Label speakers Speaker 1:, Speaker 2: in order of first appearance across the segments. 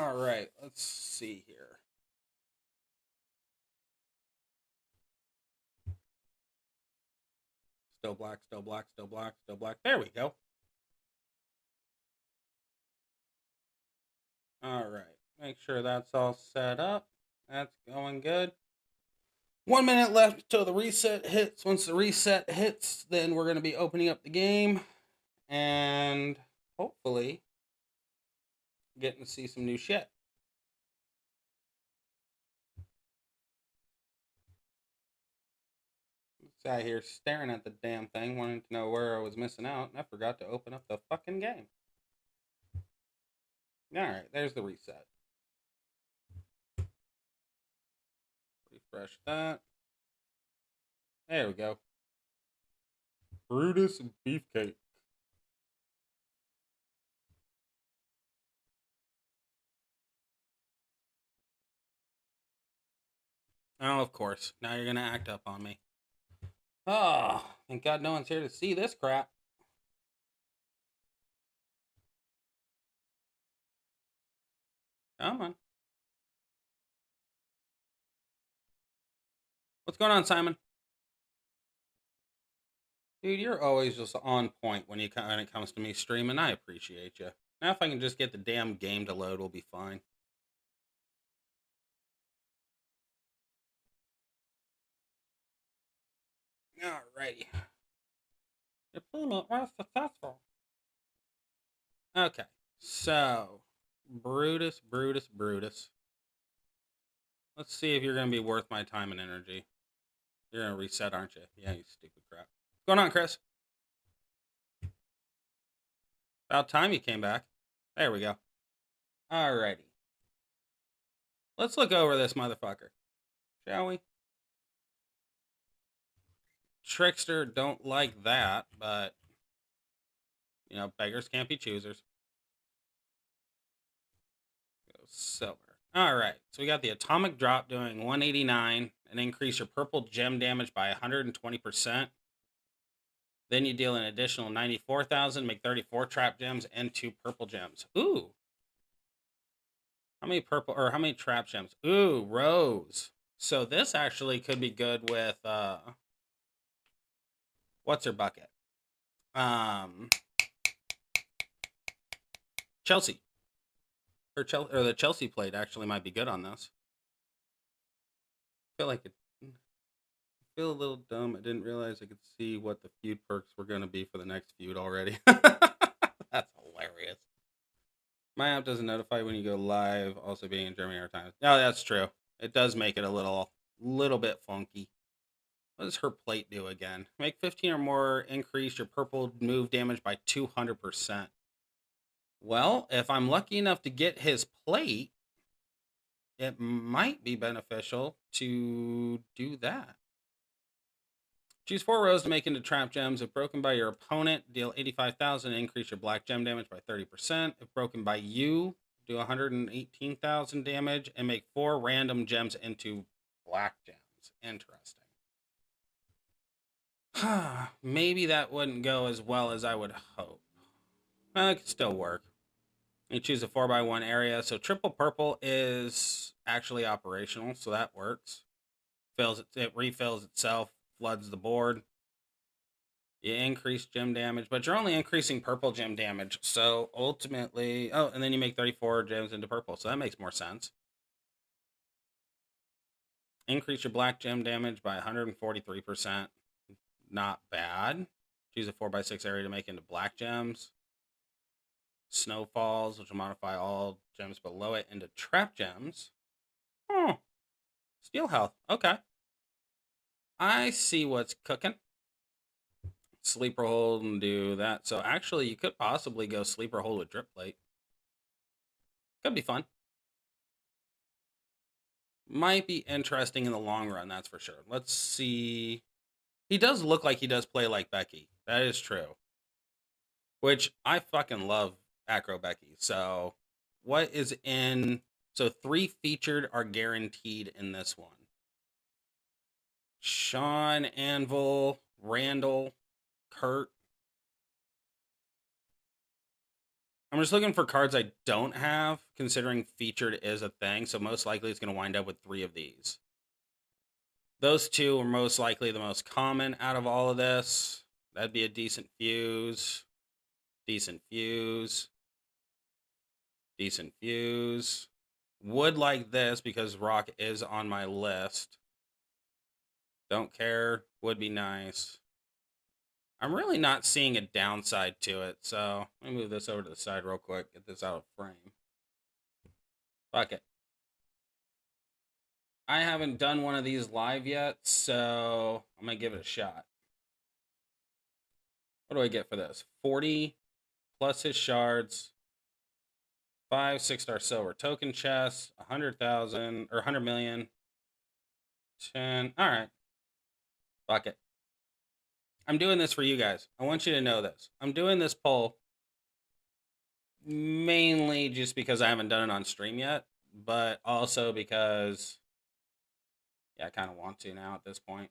Speaker 1: All right, let's see here. Still black, still black, still black, still black. There we go. All right, make sure that's all set up. That's going good. 1 minute left till the reset hits. Once the reset hits, then we're going to be opening up the game and hopefully getting to see some new shit. Sat here staring at the damn thing, wanting to know where I was missing out, and I forgot to open up the fucking game. Alright, there's the reset. Refresh that. There we go. Brutus Beefcake. Oh, of course. Now you're gonna act up on me. Oh, thank God no one's here to see this crap. Come on. What's going on, Simon? Dude, you're always just on point when it comes to me streaming. I appreciate you. Now if I can just get the damn game to load, we'll be fine. Alrighty. Deployment was successful. Okay, so Brutus. Let's see if you're gonna be worth my time and energy. You're gonna reset, aren't you? Yeah, you stupid crap. What's going on, Chris? About time you came back. There we go. Alrighty. Let's look over this motherfucker, shall we? Trickster, don't like that, but you know, beggars can't be choosers. Go silver. All right, so we got the atomic drop doing 189 and increase your purple gem damage by 120%. Then you deal an additional 94,000, make 34 trap gems and 2 purple gems. Ooh. How many trap gems? Ooh, rose. So this actually could be good with what's her bucket? Chelsea. Or the Chelsea plate actually might be good on this. I feel a little dumb. I didn't realize I could see what the feud perks were going to be for the next feud already. That's hilarious. My app doesn't notify when you go live, also being in Germany or time. No, that's true. It does make it a little bit funky. What does her plate do again? Make 15 or more, increase your purple move damage by 200%. Well, if I'm lucky enough to get his plate, it might be beneficial to do that. Choose 4 rows to make into trap gems. If broken by your opponent, deal 85,000 and increase your black gem damage by 30%. If broken by you, do 118,000 damage and make 4 random gems into black gems. Interesting. Maybe that wouldn't go as well as I would hope. Well, it could still work. You choose a 4x1 area. So triple purple is actually operational, so that works. It refills itself, floods the board. You increase gem damage, but you're only increasing purple gem damage. So ultimately, and then you make 34 gems into purple. So that makes more sense. Increase your black gem damage by 143%. Not bad. Choose a 4x6 area to make into black gems. Snowfalls, which will modify all gems below it into trap gems. Oh, steel health. Okay. I see what's cooking. Sleeper hold and do that. So actually, you could possibly go sleeper hold with drip plate. Could be fun. Might be interesting in the long run, that's for sure. Let's see. He does look like he does play like Becky. That is true. Which I fucking love Acro Becky. So what is in... So 3 featured are guaranteed in this one. Sean, Anvil, Randall, Kurt. I'm just looking for cards I don't have, considering featured is a thing, so most likely it's going to wind up with 3 of these. Those 2 are most likely the most common out of all of this. That'd be a decent fuse. Decent fuse. Decent fuse. Would like this because rock is on my list. Don't care. Would be nice. I'm really not seeing a downside to it, so let me move this over to the side real quick. Get this out of frame. Fuck it. I haven't done one of these live yet, so I'm going to give it a shot. What do I get for this? 40 plus his shards. 5 6-star silver token chests. 100,000 or 100 million. 10. All right. Fuck it. I'm doing this for you guys. I want you to know this. I'm doing this poll mainly just because I haven't done it on stream yet, but also because, yeah, I kind of want to now at this point.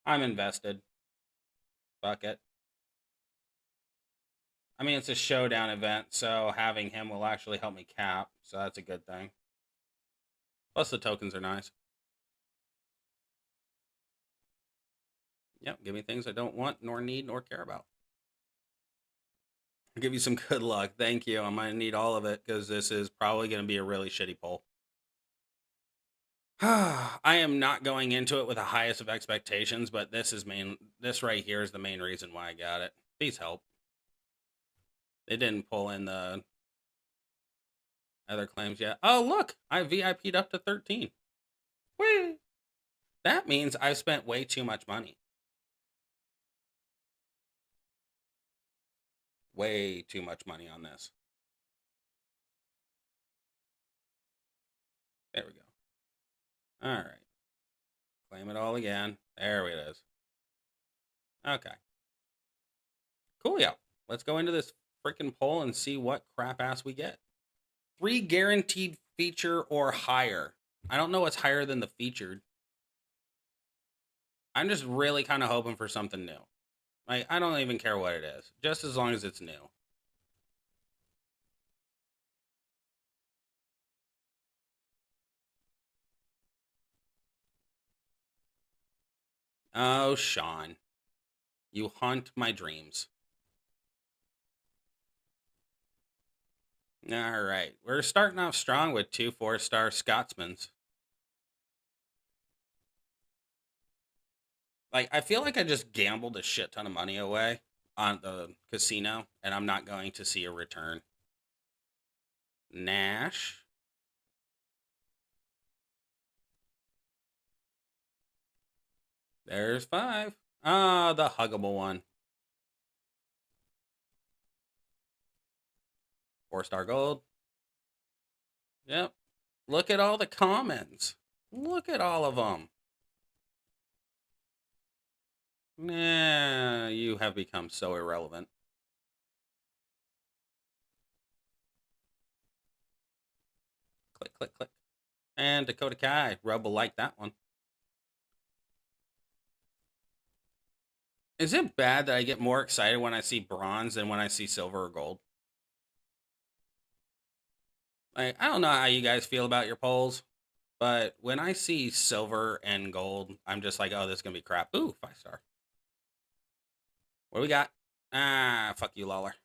Speaker 1: I'm invested. Fuck it. I mean, it's a showdown event, so having him will actually help me cap, so that's a good thing. Plus, the tokens are nice. Yep, give me things I don't want, nor need, nor care about. I'll give you some good luck. Thank you. I'm going to need all of it, because this is probably going to be a really shitty poll. I am not going into it with the highest of expectations, but this right here is the main reason why I got it. Please help. They didn't pull in the other claims yet. Oh, look, I VIP'd up to 13. Whee! That means I've spent way too much money. Way too much money on this. There we go. All right. Claim it all again. There it is. Okay. Coolio. Let's go into this freaking poll and see what crap ass we get. 3 guaranteed feature or higher. I don't know what's higher than the featured. I'm just really kind of hoping for something new. Like, I don't even care what it is, just as long as it's new. Oh, Sean. You haunt my dreams. All right. We're starting off strong with 2 4-star Scotsmans. Like, I feel like I just gambled a shit ton of money away on the casino, and I'm not going to see a return. Nash. There's 5. Ah, the huggable one. 4-star gold. Yep. Look at all the comments. Look at all of them. Nah, you have become so irrelevant. Click, click, click. And Dakota Kai. Rub will like that one. Is it bad that I get more excited when I see bronze than when I see silver or gold? Like, I don't know how you guys feel about your polls, but when I see silver and gold, I'm just like, oh, this is going to be crap. Ooh, 5-star. What do we got? Ah, fuck you, Lawler.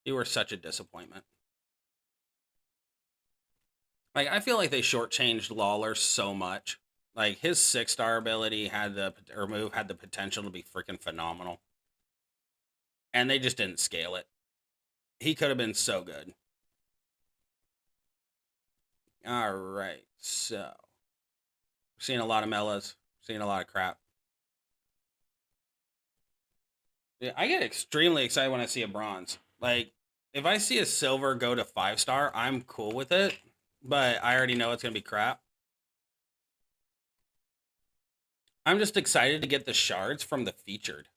Speaker 1: You were such a disappointment. Like, I feel like they shortchanged Lawler so much. Like, his 6-star ability had the potential to be freaking phenomenal. And they just didn't scale it. He could have been so good. All right, so we're seeing a lot of mellas, seeing a lot of crap. Yeah, I get extremely excited when I see a bronze. Like, if I see a silver go to 5-star, I'm cool with it, but I already know it's gonna be crap. I'm just excited to get the shards from the featured.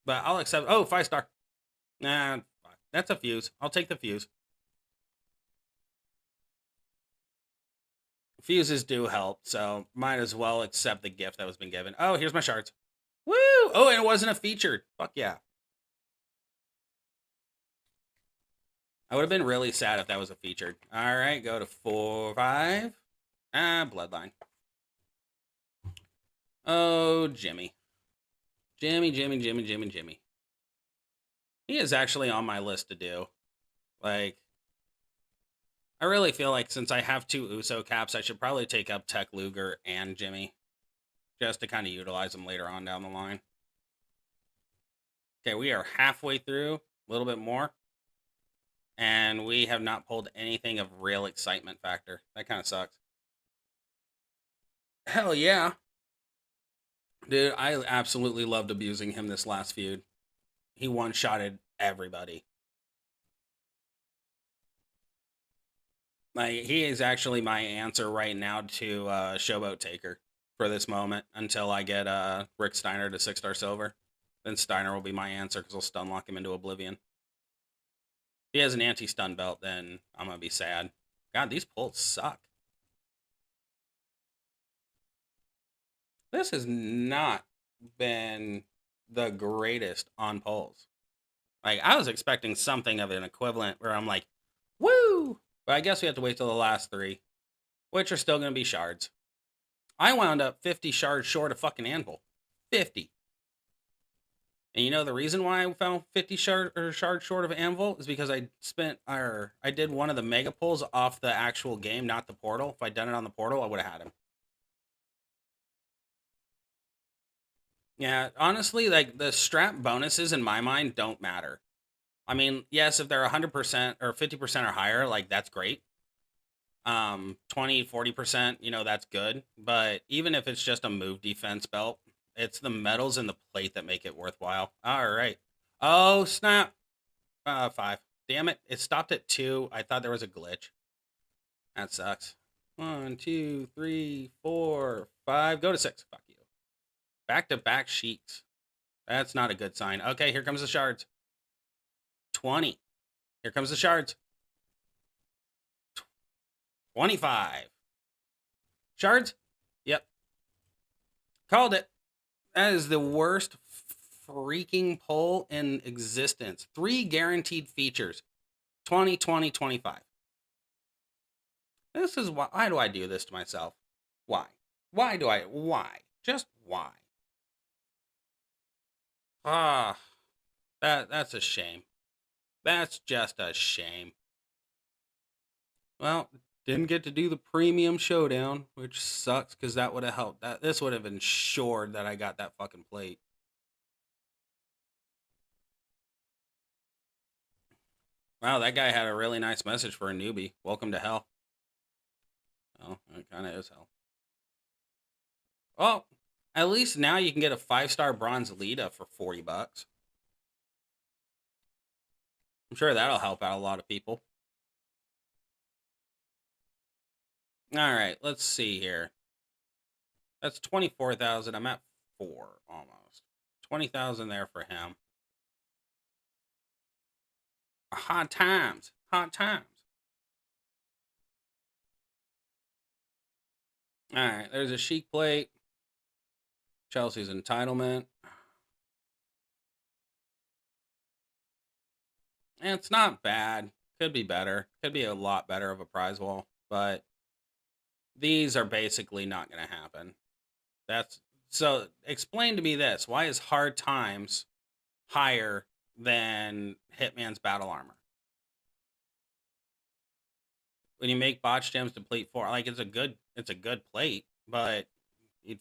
Speaker 1: But I'll accept. Oh, 5-star. Nah, that's a fuse. I'll take the fuse. Fuses do help, so might as well accept the gift that was been given. Oh, here's my shards. Woo! Oh, and it wasn't a featured. Fuck yeah. I would have been really sad if that was a featured. All right, go to 4, 5. Bloodline. Oh, Jimmy. Jimmy. He is actually on my list to do. Like, I really feel like since I have 2 Uso caps, I should probably take up Tech Luger and Jimmy just to kind of utilize them later on down the line. Okay, we are halfway through, a little bit more, and we have not pulled anything of real excitement factor. That kind of sucks. Hell yeah. Dude, I absolutely loved abusing him this last feud. He one-shotted everybody. Like, he is actually my answer right now to Showboat Taker for this moment until I get Rick Steiner to 6-star silver. Then Steiner will be my answer because I'll stun lock him into oblivion. If he has an anti-stun belt, then I'm going to be sad. God, these pulls suck. This has not been the greatest on pulls. Like, I was expecting something of an equivalent where I'm like, woo! But I guess we have to wait till the last 3, which are still going to be shards. I wound up 50 shards short of fucking Anvil. 50. And you know the reason why I found 50 shards short of Anvil is because I did one of the mega pulls off the actual game, not the portal. If I'd done it on the portal, I would have had him. Yeah, honestly, like the strap bonuses in my mind don't matter. I mean, yes, if they're 100% or 50% or higher, like that's great. 20, 40%, that's good. But even if it's just a move defense belt, it's the metals and the plate that make it worthwhile. All right. Oh, snap. 5. Damn it. It stopped at 2. I thought there was a glitch. That sucks. 1, 2, 3, 4, 5. Go to 6. Fuck you. Back-to-back sheets. That's not a good sign. Okay, here comes the shards. 20. Here comes the shards. 25. Shards? Yep. Called it. That is the worst freaking pull in existence. 3 guaranteed features. 20, 20, 25. This is why do I do this to myself? Why? Why? Just why? Ah, that's a shame. That's just a shame. Well, didn't get to do the premium showdown, which sucks because that would have helped. This would have ensured that I got that fucking plate. Wow, that guy had a really nice message for a newbie. Welcome to hell. Oh, it kind of is hell. Well, at least now you can get a 5-star bronze Lita for $40. I'm sure that'll help out a lot of people. All right, let's see here. That's 24,000. I'm at 4 almost. 20,000 there for him. Hot times. Hot times. All right, there's a chic plate. Chelsea's entitlement. And it's not bad. Could be better. Could be a lot better of a prize wall. But these are basically not going to happen. So explain to me this. Why is hard times higher than Hitman's battle armor? When you make botch gems deplete 4, like it's a good plate, but you'd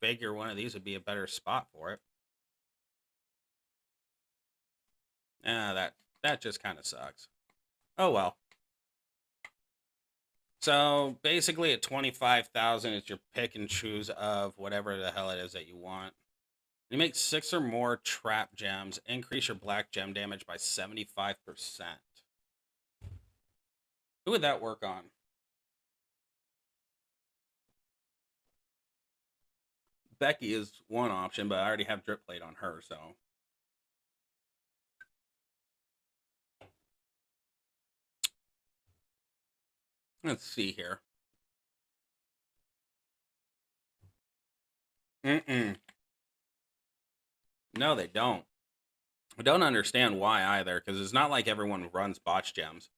Speaker 1: figure one of these would be a better spot for it. That just kind of sucks. Oh well. So basically, at 25,000, it's your pick and choose of whatever the hell it is that you want. You make 6 or more trap gems, increase your black gem damage by 75%. Who would that work on? Becky is one option, but I already have drip plate on her, so. Let's see here. Mm-mm. No, they don't. I don't understand why either, because it's not like everyone runs botch gems.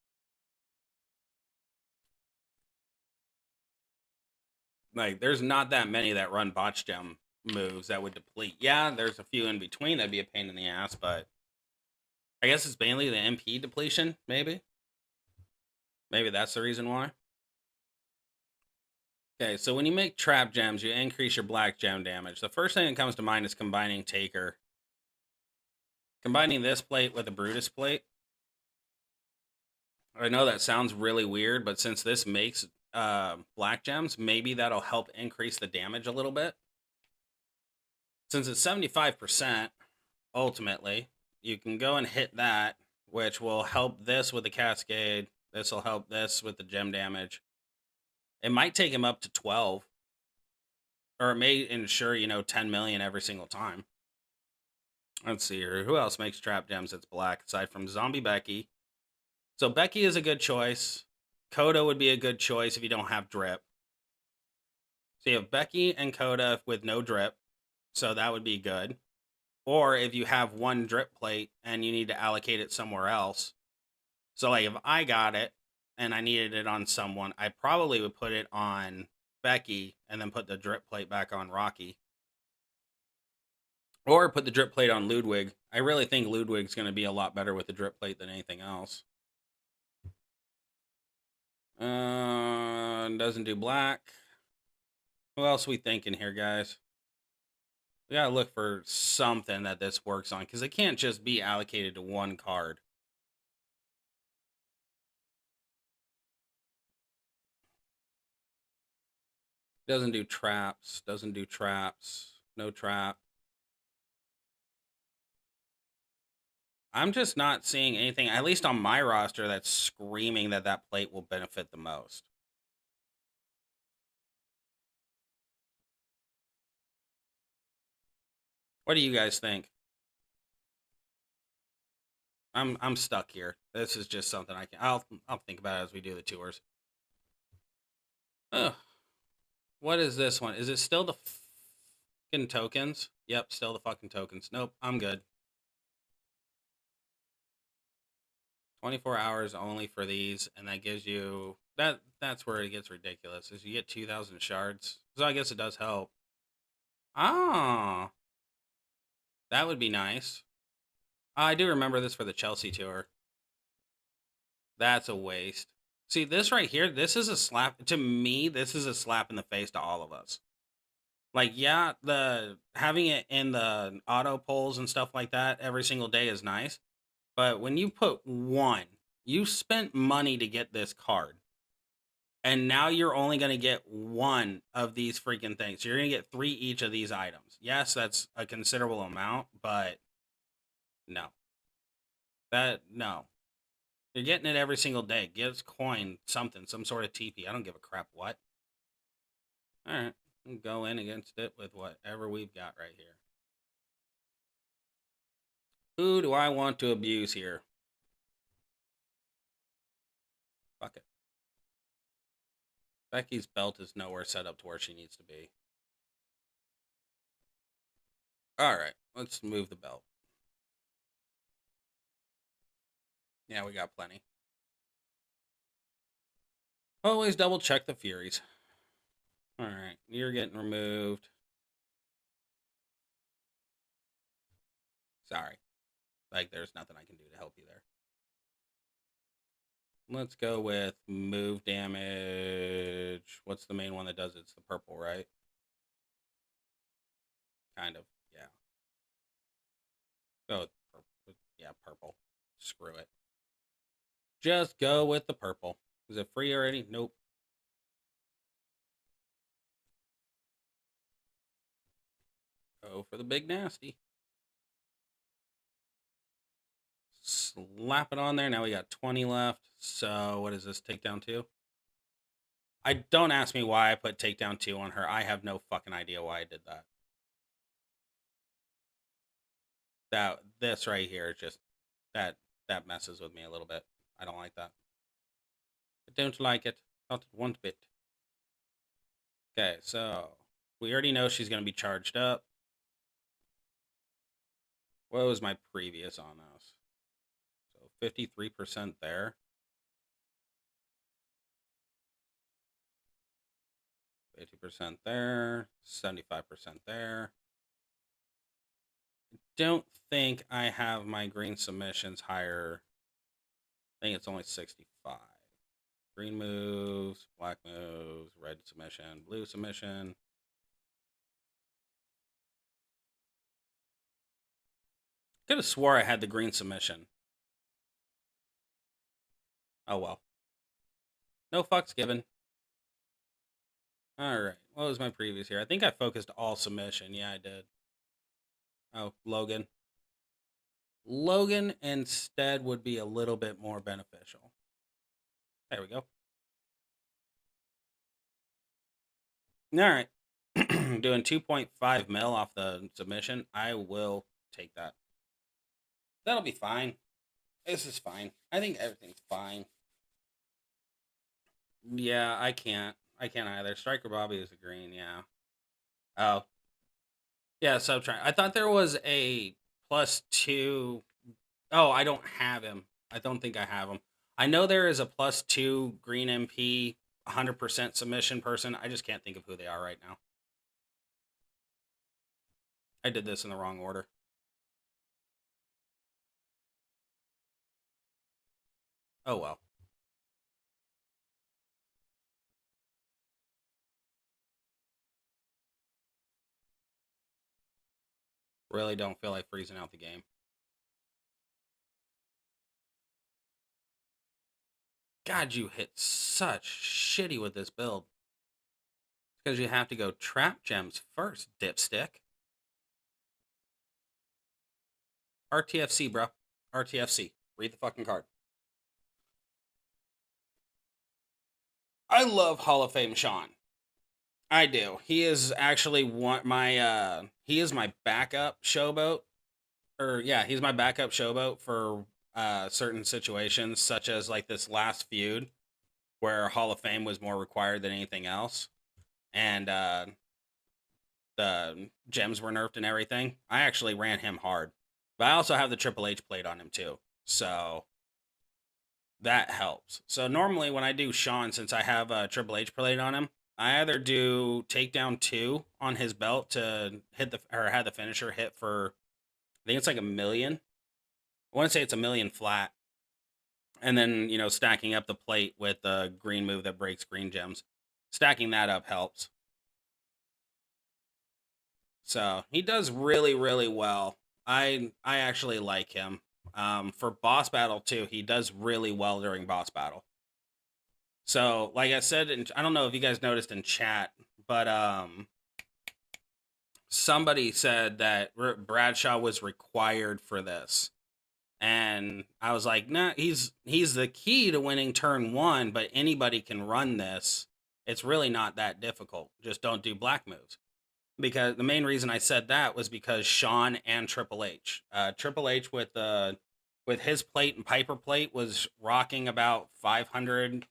Speaker 1: Like, there's not that many that run botch gem moves that would deplete. Yeah, there's a few in between that'd be a pain in the ass, but I guess it's mainly the MP depletion, maybe? Maybe that's the reason why. Okay, so when you make trap gems, you increase your black gem damage. The first thing that comes to mind is combining Taker. Combining this plate with a Brutus plate. I know that sounds really weird, but since this makes black gems, maybe that'll help increase the damage a little bit. Since it's 75%, ultimately, you can go and hit that, which will help this with the cascade. This will help this with the gem damage. It might take him up to 12. Or it may ensure, 10 million every single time. Let's see here. Who else makes trap gems that's black aside from Zombie Becky? So Becky is a good choice. Coda would be a good choice if you don't have drip. So you have Becky and Coda with no drip. So that would be good. Or if you have one drip plate and you need to allocate it somewhere else. So like if I got it and I needed it on someone, I probably would put it on Becky and then put the drip plate back on Rocky. Or put the drip plate on Ludwig. I really think Ludwig's going to be a lot better with the drip plate than anything else. Doesn't do black. Who else are we thinking here, guys? We gotta look for something that this works on, because it can't just be allocated to one card. Doesn't do traps. Doesn't do traps. No trap. I'm just not seeing anything, at least on my roster, that's screaming that that plate will benefit the most. What do you guys think? I'm stuck here. This is just something I'll think about as we do the tours. Ugh. What is this one? Is it still the fucking tokens? Yep, still the fucking tokens. Nope, I'm good. 24 hours only for these, and that gives you that's where it gets ridiculous. Is you get 2,000 shards. So I guess it does help. Ah, that would be nice. I do remember this for the Chelsea tour. That's a waste. See, this right here, this is a slap to me. This is a slap in the face to all of us. Like, yeah, the having it in the auto polls and stuff like that every single day is nice. But when you put one, you spent money to get this card. And now you're only going to get one of these freaking things. You're going to get 3 each of these items. Yes, that's a considerable amount, but no. No. You're getting it every single day. Gives coin something, some sort of TP. I don't give a crap what. All right. We'll go in against it with whatever we've got right here. Who do I want to abuse here? Fuck it. Becky's belt is nowhere set up to where she needs to be. All right. Let's move the belt. Yeah, we got plenty. Always double check the Furies. All right. You're getting removed. Sorry. Like, there's nothing I can do to help you there. Let's go with move damage. What's the main one that does it? It's the purple, right? Kind of, yeah. Go with purple. Yeah, purple. Screw it. Just go with the purple. Is it free already? Nope. Go for the big nasty. Slap it on there. Now we got 20 left. So what is this? Takedown 2? Don't ask me why I put takedown 2 on her. I have no fucking idea why I did that. This right here just that messes with me a little bit. I don't like that. I don't like it. Not one bit. Okay, so we already know she's gonna be charged up. What was my previous on those? So 53% there. 50% there. 75% there. Don't think I have my green submissions higher. I think it's only 65. Green moves, black moves, red submission, blue submission. Could have swore I had the green submission. Oh well. No fucks given. Alright. What was my previous here? I think I focused all submission. Yeah, I did. Oh, Logan. Logan instead would be a little bit more beneficial. There we go. Alright. Doing 2.5 mil off the submission. I will take that. That'll be fine. This is fine. I think everything's fine. Yeah, I can't. I can't either. Striker Bobby is a green, yeah. Oh. Yeah, subtract. I thought there was a +2. Oh, I don't have him. I don't think I have him. I know there is a +2 green MP 100% submission person. I just can't think of who they are right now. I did this in the wrong order. Oh well. Really don't feel like freezing out the game. God, you hit such shitty with this build. Because you have to go trap gems first, dipstick. RTFC, bro. RTFC. Read the fucking card. I love Hall of Fame Sean. I do. He is actually he is my backup showboat. Or yeah, he's my backup showboat for certain situations, such as like this last feud where Hall of Fame was more required than anything else. And the gems were nerfed and everything. I actually ran him hard. But I also have the Triple H plate on him too. So that helps. So normally when I do Sean, since I have a Triple H plate on him, I either do takedown 2 on his belt to hit have the finisher hit for, I think it's like 1 million. I want to say it's 1 million flat. And then, stacking up the plate with the green move that breaks green gems. Stacking that up helps. So he does really, really well. I actually like him. For boss battle too, he does really well during boss battle. So, like I said, I don't know if you guys noticed in chat, but somebody said that Bradshaw was required for this. And I was like, nah, he's the key to winning turn 1, but anybody can run this. It's really not that difficult. Just don't do black moves. Because the main reason I said that was because Sean and Triple H. Triple H with his plate and Piper plate was rocking about 500.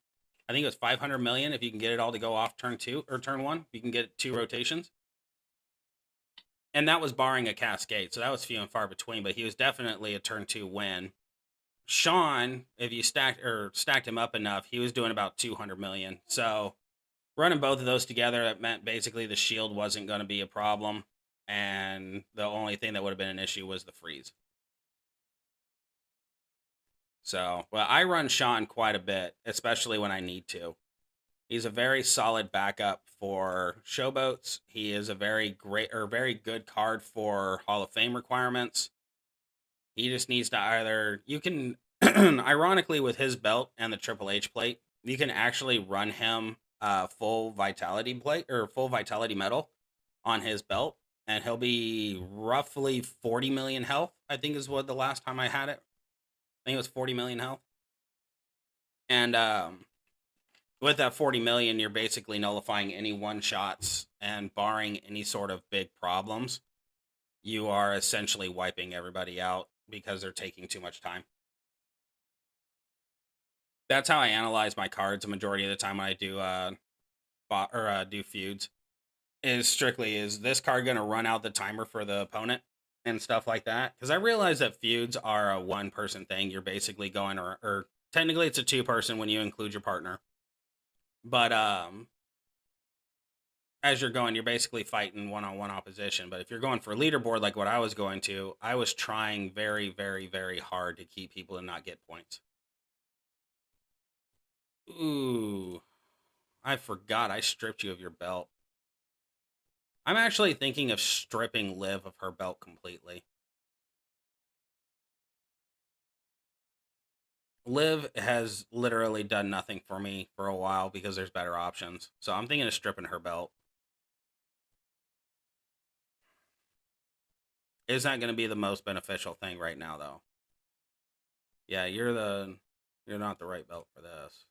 Speaker 1: I think it was 500 million if you can get it all to go off turn 2 or turn 1. You can get 2 rotations. And that was barring a cascade, so that was few and far between, but he was definitely a turn 2 win. Sean, if you stacked him up enough, he was doing about 200 million. So running both of those together, that meant basically the shield wasn't going to be a problem, and the only thing that would have been an issue was the freeze. So, well, I run Sean quite a bit, especially when I need to. He's a very solid backup for showboats. He is a very good card for Hall of Fame requirements. He just needs to you can, ironically, with his belt and the Triple H plate, you can actually run him full vitality plate or full vitality medal on his belt, and he'll be roughly 40 million health. I think is what the last time I had it. I think it was 40 million health. And with that 40 million, you're basically nullifying any one-shots, and barring any sort of big problems, you are essentially wiping everybody out because they're taking too much time. That's how I analyze my cards a majority of the time when I do do feuds. Is this card going to run out the timer for the opponent? and stuff like that. Because I realize that feuds are a one person thing. You're basically going, or technically it's a two person when you include your partner. But as you're going, you're basically fighting one on one opposition. But if you're going for leaderboard like what I was going to, I was trying very, very, very hard to keep people and not get points. Ooh, I forgot I stripped you of your belt. I'm actually thinking of stripping Liv of her belt completely. Liv has literally done nothing for me for a while because there's better options. So I'm thinking of stripping her belt. Is not going to be the most beneficial thing right now, though. Yeah, you're not the right belt for this.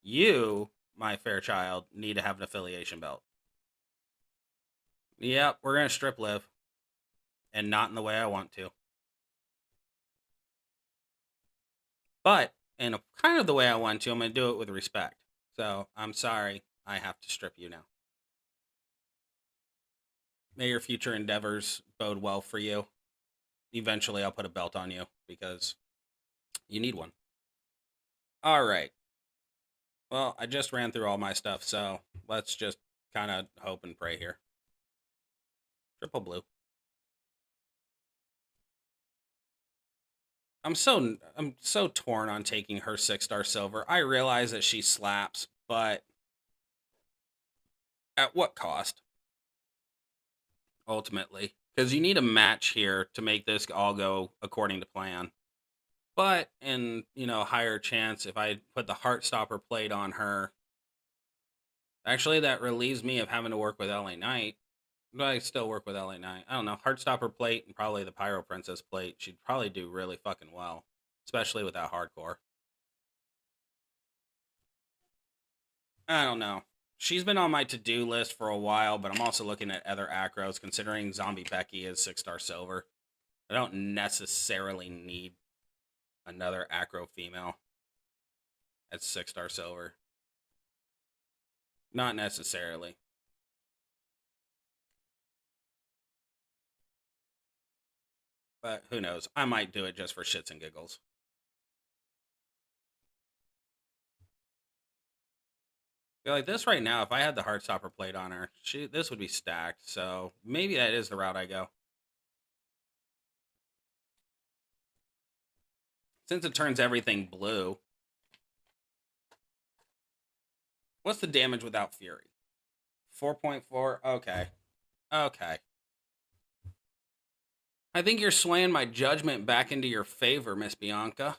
Speaker 1: You, my fair child, need to have an affiliation belt. Yep, we're going to strip Liv. And not in the way I want to. But in a kind of the way I want to, I'm going to do it with respect. So I'm sorry I have to strip you now. May your future endeavors bode well for you. Eventually, I'll put a belt on you because you need one. All right. Well, I just ran through all my stuff, so let's just kind of hope and pray here. Triple blue. I'm so torn on taking her 6-star silver. I realize that she slaps, but at what cost? Ultimately, because you need a match here to make this all go according to plan. But in higher chance, if I put the Heartstopper plate on her, actually that relieves me of having to work with LA Knight. But I still work with LA Knight. I don't know. Heartstopper plate and probably the Pyro Princess plate. She'd probably do really fucking well, especially with that hardcore. I don't know. She's been on my to-do list for a while, but I'm also looking at other acros, considering Zombie Becky is 6-star silver. I don't necessarily need another acro female at 6-star silver. Not necessarily. But who knows? I might do it just for shits and giggles. Like this right now, if I had the Heartstopper plate on her, this would be stacked. So maybe that is the route I go. Since it turns everything blue. What's the damage without Fury? 4.4? Okay. Okay. I think you're swaying my judgment back into your favor, Miss Bianca.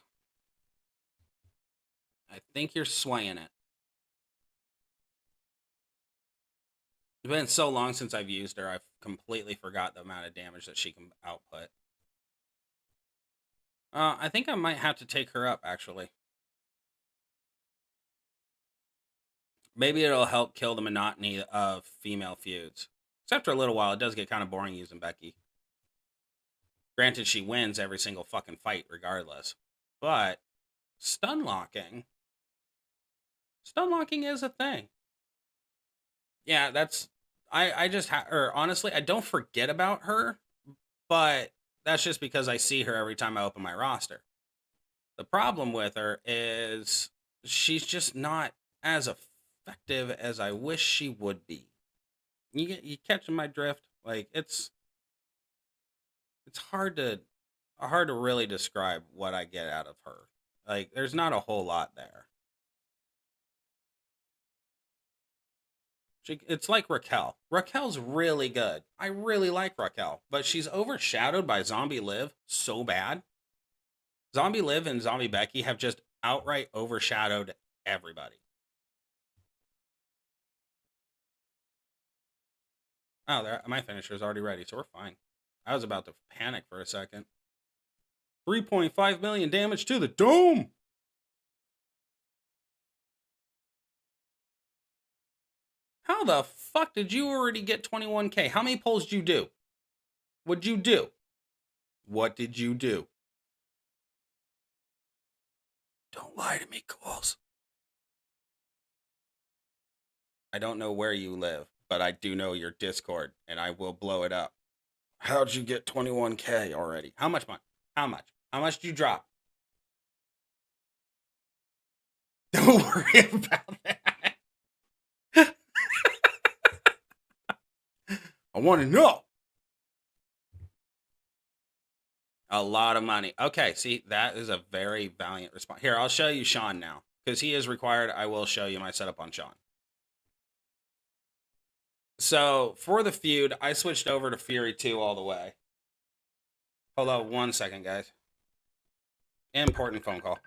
Speaker 1: I think you're swaying it. It's been so long since I've used her, I've completely forgot the amount of damage that she can output. I think I might have to take her up, actually. Maybe it'll help kill the monotony of female feuds. Except for a little while, it does get kind of boring using Becky. Granted, she wins every single fucking fight regardless. But stun locking is a thing. Yeah, that's I just or honestly, I don't forget about her, but that's just because I see her every time I open my roster. The problem with her is she's just not as effective as I wish she would be. You catching my drift? Like it's hard to really describe what I get out of her. Like there's not a whole lot there. It's like Raquel. Raquel's really good. I really like Raquel, but she's overshadowed by Zombie Liv so bad. Zombie Liv and Zombie Becky have just outright overshadowed everybody. Oh, my finisher is already ready, so we're fine. I was about to panic for a second. 3.5 million damage to the dome. How the fuck did you already get 21k? How many pulls did you do? What'd you do? What did you do? Don't lie to me, Coles. I don't know where you live, but I do know your Discord, and I will blow it up. How'd you get 21K already? How much money? How much? How much did you drop? Don't worry about that. I want to know. A lot of money. Okay, see, that is a very valiant response. Here, I'll show you Sean now. Because he is required, I will show you my setup on Sean. So, for the feud, I switched over to Fury 2 all the way. Hold on 1 second, guys. Important phone call.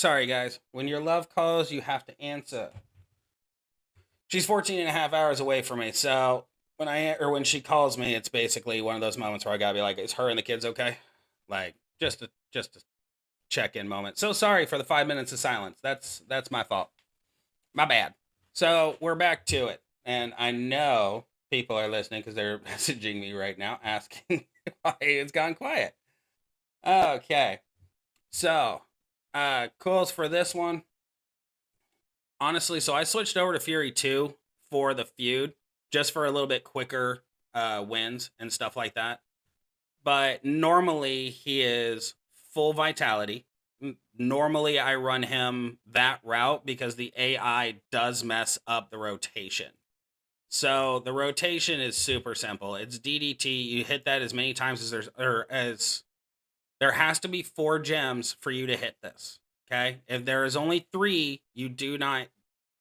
Speaker 1: Sorry, guys. When your love calls, you have to answer. She's 14 and a half hours away from me, so when she calls me, it's basically one of those moments where I gotta be like, is her and the kids okay? Like, just a check-in moment. So sorry for the 5 minutes of silence. That's my fault. My bad. So we're back to it. And I know people are listening because they're messaging me right now asking why it's gone quiet. Okay. So, calls for this one. Honestly, so I switched over to Fury 2 for the feud, just for a little bit quicker wins and stuff like that. But normally he is full vitality. Normally I run him that route because the AI does mess up the rotation. So the rotation is super simple. It's DDT. You hit that as many times as there has to be 4 gems for you to hit this. Okay. If there is only 3, you do not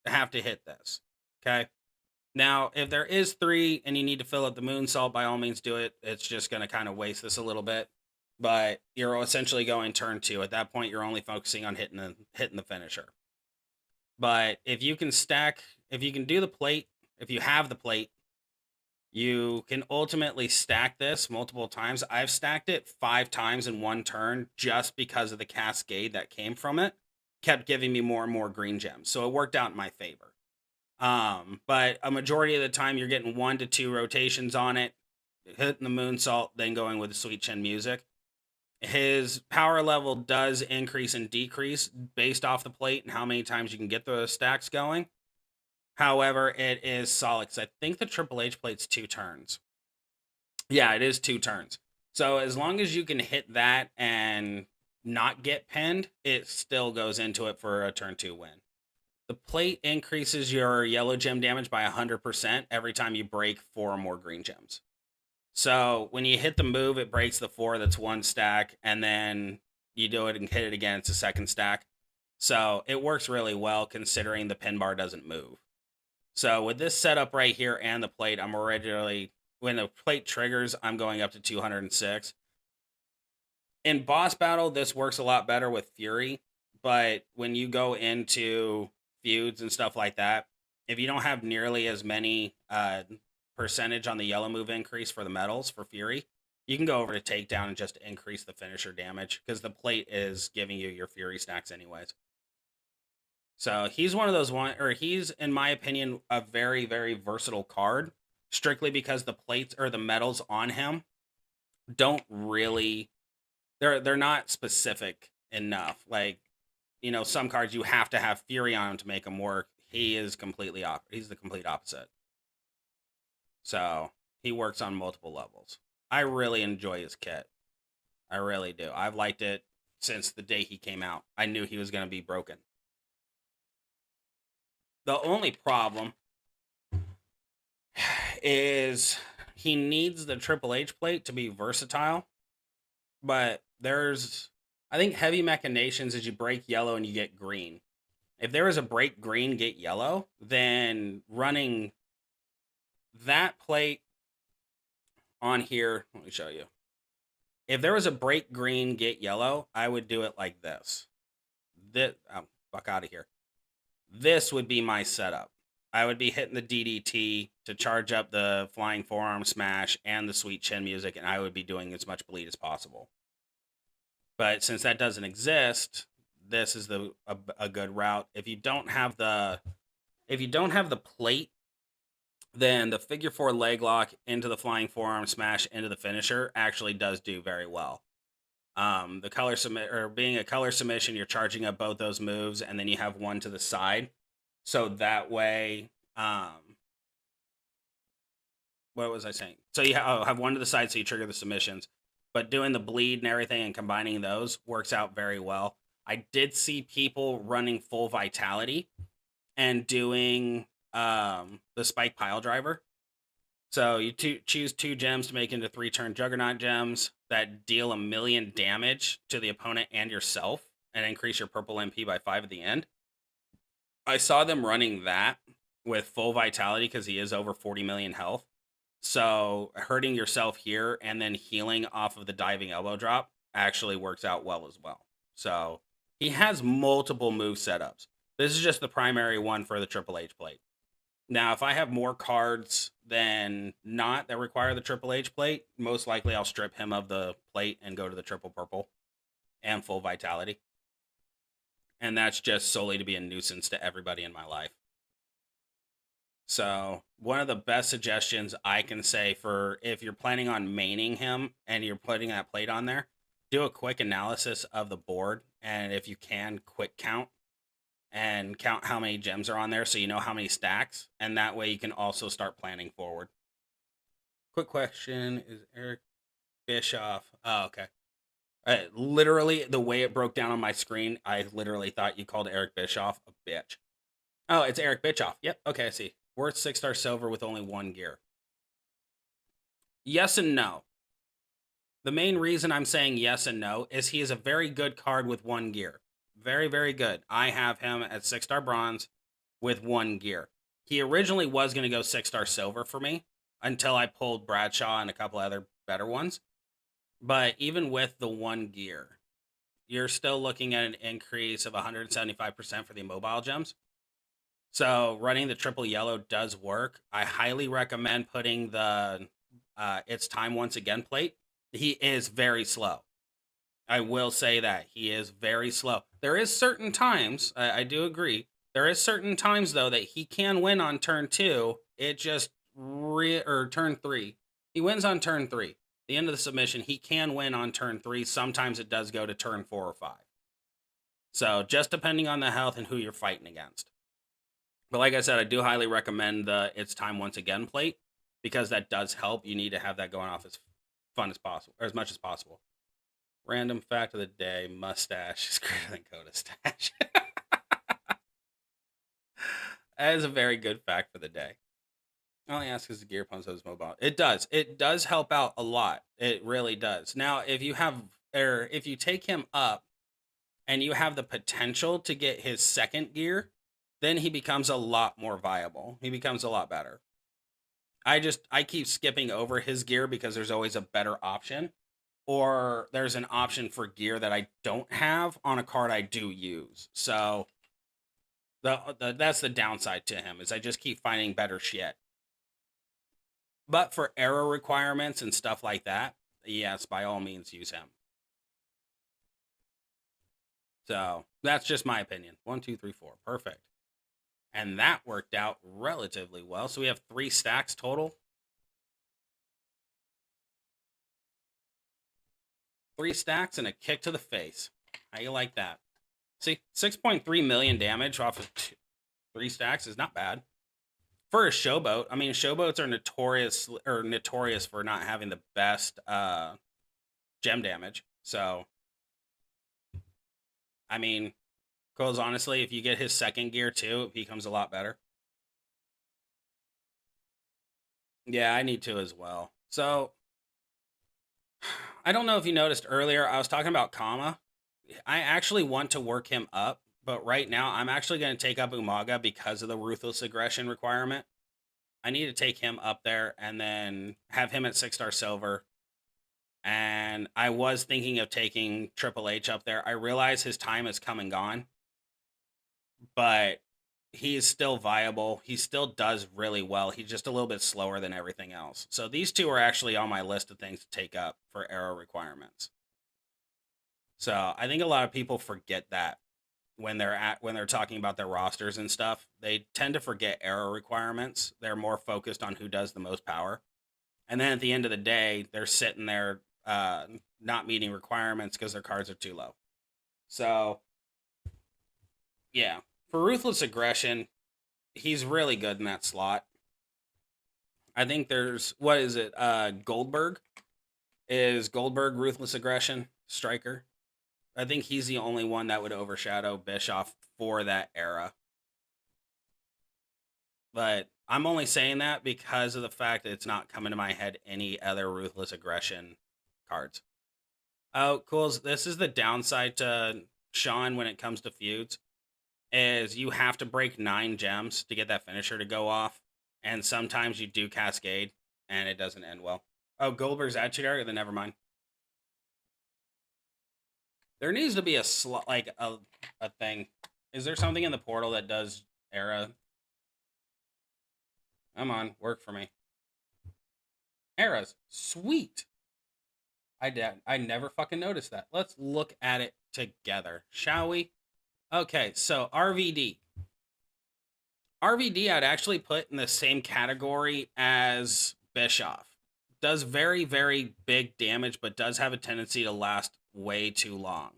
Speaker 1: have to hit this. Okay. Now, if there is 3 and you need to fill up the moonsault, by all means do it. It's just going to kind of waste this a little bit. But you're essentially going turn 2. At that point, you're only focusing on hitting the finisher. But if you can do the plate, if you have the plate, you can ultimately stack this multiple times. I've stacked it 5 times in one turn just because of the cascade that came from it. Kept giving me more and more green gems. So it worked out in my favor. But a majority of the time you're getting 1 to 2 rotations on it, hitting the moonsault, then going with the sweet chin music. His power level does increase and decrease based off the plate and how many times you can get the stacks going. However, it is solid because I think the Triple H plate's 2 turns. Yeah, it is 2 turns. So as long as you can hit that and not get pinned, it still goes into it for a turn 2 win. The plate increases your yellow gem damage by 100% every time you break 4 or more green gems. So when you hit the move, it breaks the 4, that's 1 stack, and then you do it and hit it again, it's a 2nd stack. So it works really well considering the pin bar doesn't move. So with this setup right here and the plate, I'm already, when the plate triggers, I'm going up to 206. In boss battle, this works a lot better with Fury, but when you go into feuds and stuff like that, if you don't have nearly as many percentage on the yellow move increase for the metals for Fury, you can go over to takedown and just increase the finisher damage because the plate is giving you your Fury stacks anyways. So he's one of those he's, in my opinion, a very, very versatile card, strictly because the plates or the metals on him don't really, they're not specific enough. Like, some cards you have to have Fury on him to make them work. He is he's the complete opposite. So he works on multiple levels. I really enjoy his kit. I really do. I've liked it since the day he came out. I knew he was going to be broken. The only problem is he needs the Triple H plate to be versatile, but I think heavy machinations is you break yellow and you get green. If there is a break green, get yellow, then running that plate on here, let me show you. If there was a break green, get yellow, I would do it like this. Fuck out of here. This would be my setup. I would be hitting the DDT to charge up the flying forearm smash and the sweet chin music, and I would be doing as much bleed as possible. But since that doesn't exist, this is a good route. If you don't have the plate, then the figure 4 leg lock into the flying forearm smash into the finisher actually does do very well. The color being a color submission, you're charging up both those moves, and then you have one to the side. So that way, what was I saying? So you have one to the side, so you trigger the submissions. But doing the bleed and everything and combining those works out very well. I did see people running full vitality and doing the spike pile driver. So you choose 2 gems to make into 3-turn juggernaut gems that deal 1 million damage to the opponent and yourself and increase your purple MP by 5 at the end. I saw them running that with full vitality because he is over 40 million health. So hurting yourself here and then healing off of the diving elbow drop actually works out well as well. So He has multiple move setups. This is just the primary one for the Triple H plate. Now, if I have more cards than not that require the Triple H plate, most likely I'll strip him of the plate and go to the triple purple and full vitality. And that's just solely to be a nuisance to everybody in my life. So, one of the best suggestions I can say for if you're planning on maining him and you're putting that plate on there, do a quick analysis of the board. And if you can, quick count and count how many gems are on there so you know how many stacks. And that way you can also start planning forward. Quick question, is Eric Bischoff? Oh, okay. Literally, the way it broke down on my screen, I literally thought you called Eric Bischoff a bitch. Oh, it's Eric Bischoff. Yep. Okay, I see. Worth 6-star silver with only 1 gear. Yes and no. The main reason I'm saying yes and no is he is a very good card with 1 gear. Very, very good. I have him at 6-star bronze with 1 gear. He originally was going to go 6-star silver for me until I pulled Bradshaw and a couple other better ones. But even with the 1 gear, you're still looking at an increase of 175% for the immobile gems. So running the triple yellow does work. I highly recommend putting the It's Time Once Again plate. He is very slow. I will say that. He is very slow. There is certain times, I do agree, there is certain times, though, that he can win on turn 2. It just, or turn 3. He wins on turn 3. The end of the submission, he can win on turn 3. Sometimes it does go to turn 4 or 5. So just depending on the health and who you're fighting against. But like I said, I do highly recommend the It's Time Once Again plate because that does help. You need to have that going off as fun as possible, or as much as possible. Random fact of the day, mustache is greater than Coda stash. That is a very good fact for the day. I only ask because the gear pumps is mobile. It does. It does help out a lot. It really does. Now, if you take him up and you have the potential to get his second gear, then he becomes a lot more viable. He becomes a lot better. I keep skipping over his gear because there's always a better option, or there's an option for gear that I don't have on a card I do use. So that's the downside to him, is I just keep finding better shit. But for error requirements and stuff like that, yes, by all means use him. So that's just my opinion. 1, 2, 3, 4. Perfect. And that worked out relatively well. So we have 3 stacks total. 3 stacks and a kick to the face. How you like that? See, 6.3 million damage off of 3 stacks is not bad. For a showboat, I mean, showboats are notorious for not having the best gem damage. So, I mean, because honestly, if you get his second gear too, it becomes a lot better. Yeah, I need to as well. So, I don't know if you noticed earlier, I was talking about Kama. I actually want to work him up, but right now I'm actually going to take up Umaga because of the Ruthless Aggression requirement. I need to take him up there and then have him at 6-star silver. And I was thinking of taking Triple H up there. I realize his time has come and gone, but he is still viable. He still does really well. He's just a little bit slower than everything else. So these two are actually on my list of things to take up for arrow requirements. So I think a lot of people forget that when they're talking about their rosters and stuff. They tend to forget arrow requirements. They're more focused on who does the most power. And then at the end of the day, they're sitting there not meeting requirements because their cards are too low. So, yeah. For Ruthless Aggression, he's really good in that slot. I think there's, what is it? Goldberg? Is Goldberg Ruthless Aggression striker? I think he's the only one that would overshadow Bischoff for that era. But I'm only saying that because of the fact that it's not coming to my head any other Ruthless Aggression cards. Oh, cool. This is the downside to Sean when it comes to feuds, is you have to break 9 gems to get that finisher to go off. And sometimes you do cascade and it doesn't end well. Oh, Goldberg's attitude area? Then never mind. There needs to be a like a thing. Is there something in the portal that does era? Come on, work for me. Eras, sweet. I never fucking noticed that. Let's look at it together, shall we? Okay, so RVD. RVD I'd actually put in the same category as Bischoff. Does very, very big damage, but does have a tendency to last way too long.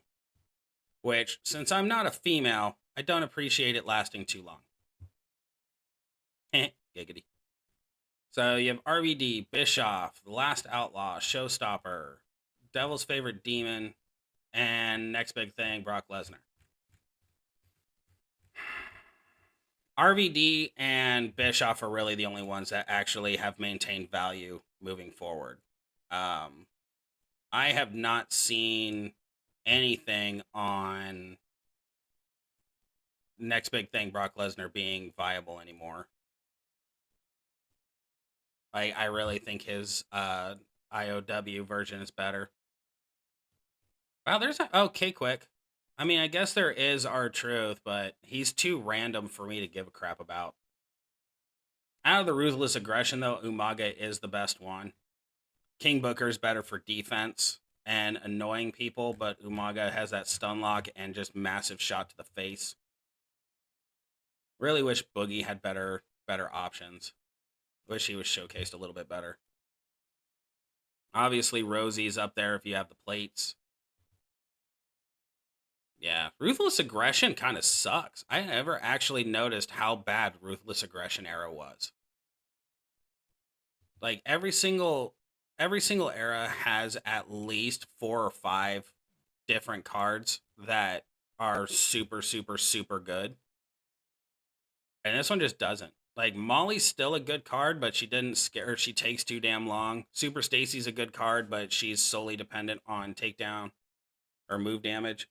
Speaker 1: Which, since I'm not a female, I don't appreciate it lasting too long. Giggity. So you have RVD, Bischoff, The Last Outlaw, Showstopper, Devil's Favorite Demon, and next big thing, Brock Lesnar. RVD and Bischoff are really the only ones that actually have maintained value moving forward. I have not seen anything on next big thing, Brock Lesnar, being viable anymore. I really think his IOW version is better. Wow, there's okay, quick. I mean, I guess there is R-Truth, but he's too random for me to give a crap about. Out of the Ruthless Aggression, though, Umaga is the best one. King Booker's better for defense and annoying people, but Umaga has that stun lock and just massive shot to the face. Really wish Boogie had better options. Wish he was showcased a little bit better. Obviously, Rosie's up there if you have the plates. Yeah, Ruthless Aggression kind of sucks. I never actually noticed how bad Ruthless Aggression era was. Like every single era has at least 4 or 5 different cards that are super super super good. And this one just doesn't. Like Molly's still a good card, but she didn't scare. She takes too damn long. Super Stacy's a good card, but she's solely dependent on takedown or move damage.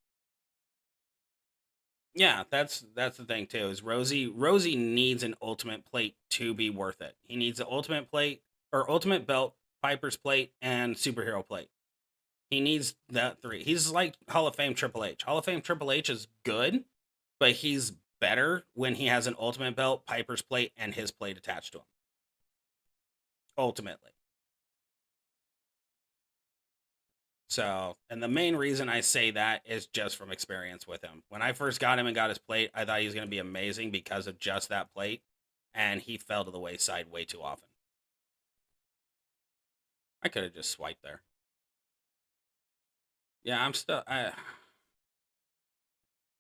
Speaker 1: Yeah, that's the thing too. Is Rosie needs an ultimate plate to be worth it. He needs an ultimate plate or ultimate belt, Piper's plate, and superhero plate. He needs that 3. He's like Hall of Fame Triple H. Hall of Fame Triple H is good, but he's better when he has an ultimate belt, Piper's plate, and his plate attached to him. Ultimately. So, and the main reason I say that is just from experience with him. When I first got him and got his plate, I thought he was going to be amazing because of just that plate, and he fell to the wayside way too often. I could have just swiped there. Yeah, I'm still.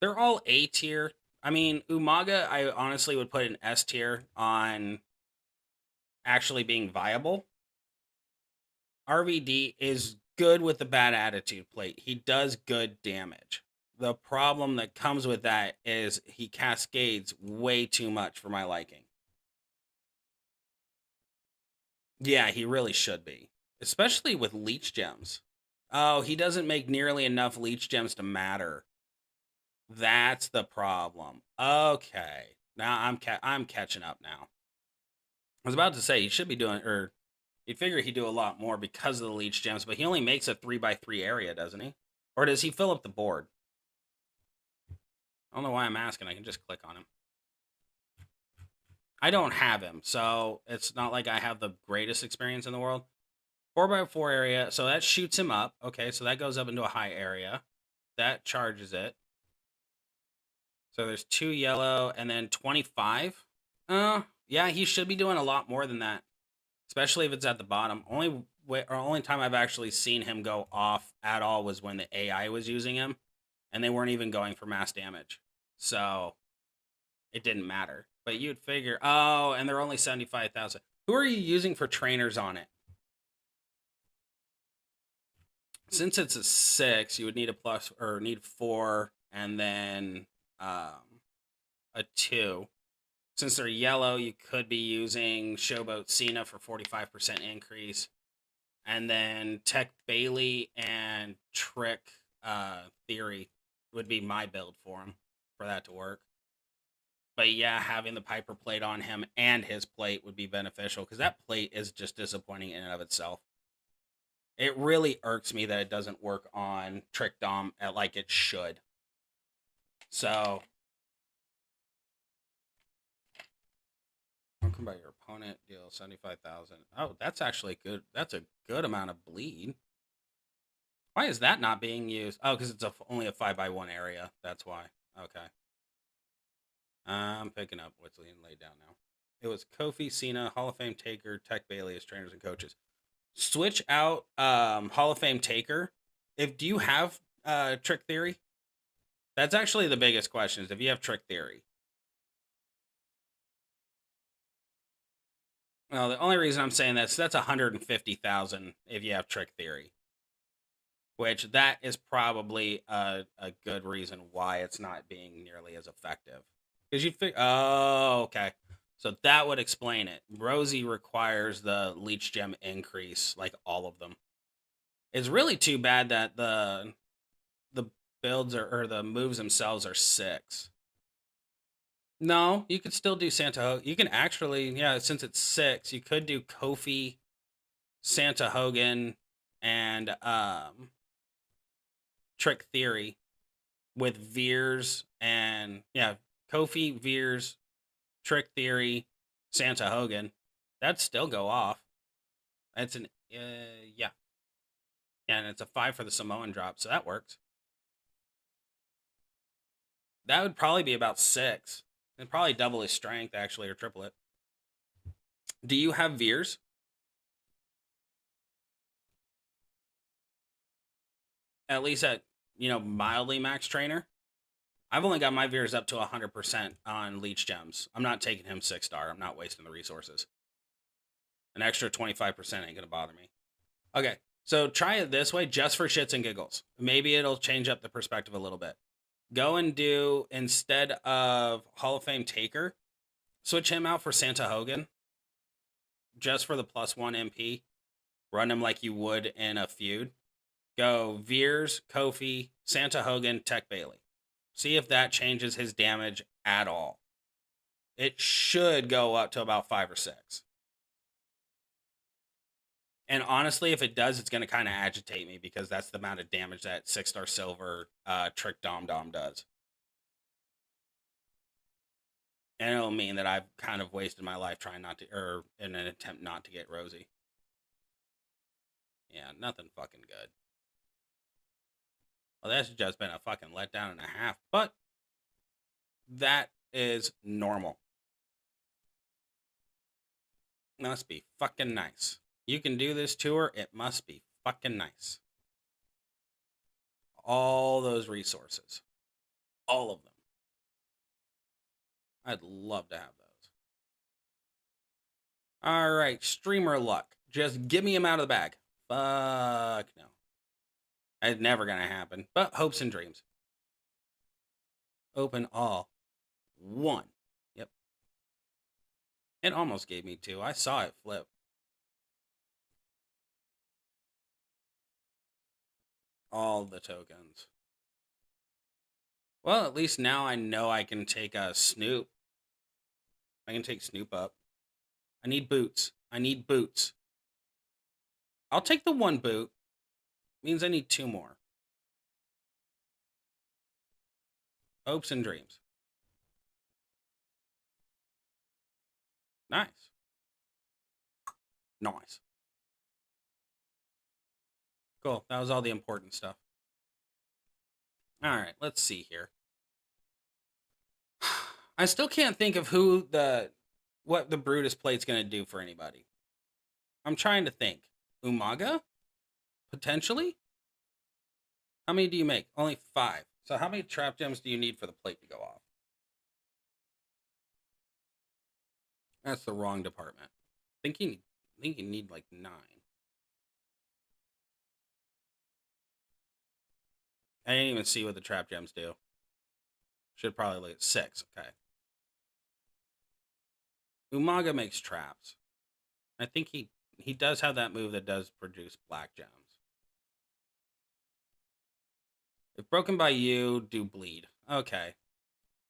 Speaker 1: They're all A tier. I mean, Umaga, I honestly would put an S tier on actually being viable. RVD is good with the bad attitude plate. He does good damage. The problem that comes with that is he cascades way too much for my liking. Yeah, he really should be. Especially with leech gems. Oh, he doesn't make nearly enough leech gems to matter. That's the problem. Okay. Now I'm catching up now. I was about to say he should be doing, or you'd figure he'd do a lot more because of the leech gems, but he only makes a 3x3 area, doesn't he? Or does he fill up the board? I don't know why I'm asking. I can just click on him. I don't have him, so it's not like I have the greatest experience in the world. 4x4 area, so that shoots him up. Okay, so that goes up into a high area. That charges it. So there's 2 yellow and then 25. Yeah, he should be doing a lot more than that, especially if it's at the bottom. Only time I've actually seen him go off at all was when the AI was using him, and they weren't even going for mass damage. So it didn't matter. But you'd figure, oh, and they're only 75,000. Who are you using for trainers on it? Since it's a 6, you would need a plus or need 4 and then a 2. Since they're yellow, you could be using Showboat Cena for 45% increase. And then Tech Bailey and Trick Theory would be my build for him for that to work. But yeah, having the Piper plate on him and his plate would be beneficial because that plate is just disappointing in and of itself. It really irks me that it doesn't work on Trick Dom like it should. So, welcome by your opponent, deal 75,000. Oh, that's actually good. That's a good amount of bleed. Why is that not being used? Oh, because it's only a 5x1 area. That's why. Okay. I'm picking up what's being laid down now. It was Kofi, Cena, Hall of Fame Taker, Tech Bailey as trainers and coaches. Switch out Hall of Fame Taker. Do you have Trick Theory? That's actually the biggest question, is if you have Trick Theory. Well, the only reason I'm saying that's 150,000 if you have Trick Theory, which that is probably a good reason why it's not being nearly as effective. Because you think, oh, okay. So that would explain it. Rosie requires the Leech Gem increase, like all of them. It's really too bad that the builds or the moves themselves are 6. No, you could still do Santa Hogan. You can actually, yeah, since it's 6, you could do Kofi, Santa Hogan, and Trick Theory with Veers and yeah, Kofi, Veers, Trick Theory, Santa Hogan. That'd still go off. It's an yeah. And it's a 5 for the Samoan drop, so that works. That would probably be about 6. And probably double his strength, actually, or triple it. Do you have Veers? At least at, mildly max trainer? I've only got my Veers up to 100% on Leech Gems. I'm not taking him 6-star. I'm not wasting the resources. An extra 25% ain't going to bother me. Okay, so try it this way just for shits and giggles. Maybe it'll change up the perspective a little bit. Go and do, instead of Hall of Fame Taker, switch him out for Santa Hogan. Just for the +1 MP. Run him like you would in a feud. Go Veers, Kofi, Santa Hogan, Tech Bailey. See if that changes his damage at all. It should go up to about 5 or 6. And honestly, if it does, it's going to kind of agitate me because that's the amount of damage that 6-star silver Trick Dom does. And it'll mean that I've kind of wasted my life trying not to, or in an attempt not to get Rosie. Yeah, nothing fucking good. Well, that's just been a fucking letdown and a half, but that is normal. Must be fucking nice. You can do this tour, it must be fucking nice. All those resources. All of them. I'd love to have those. All right, streamer luck. Just give me him out of the bag. Fuck no. It's never gonna happen, but hopes and dreams. Open all. 1. Yep. It almost gave me 2. I saw it flip. All the tokens. Well, at least now I know I can take a Snoop. I can take Snoop up. I need boots. I need boots. I'll take the 1 boot. Means I need 2 more. Hopes and dreams. Nice. Nice. Cool. That was all the important stuff. All right, let's see here. I still can't think of what the Brutus plate's going to do for anybody. I'm trying to think. Umaga? Potentially? How many do you make? Only 5. So how many trap gems do you need for the plate to go off? That's the wrong department. I think you need like 9. I didn't even see what the trap gems do. Should probably look at 6. Okay. Umaga makes traps. I think he does have that move that does produce black gems. If broken by you, do bleed. Okay.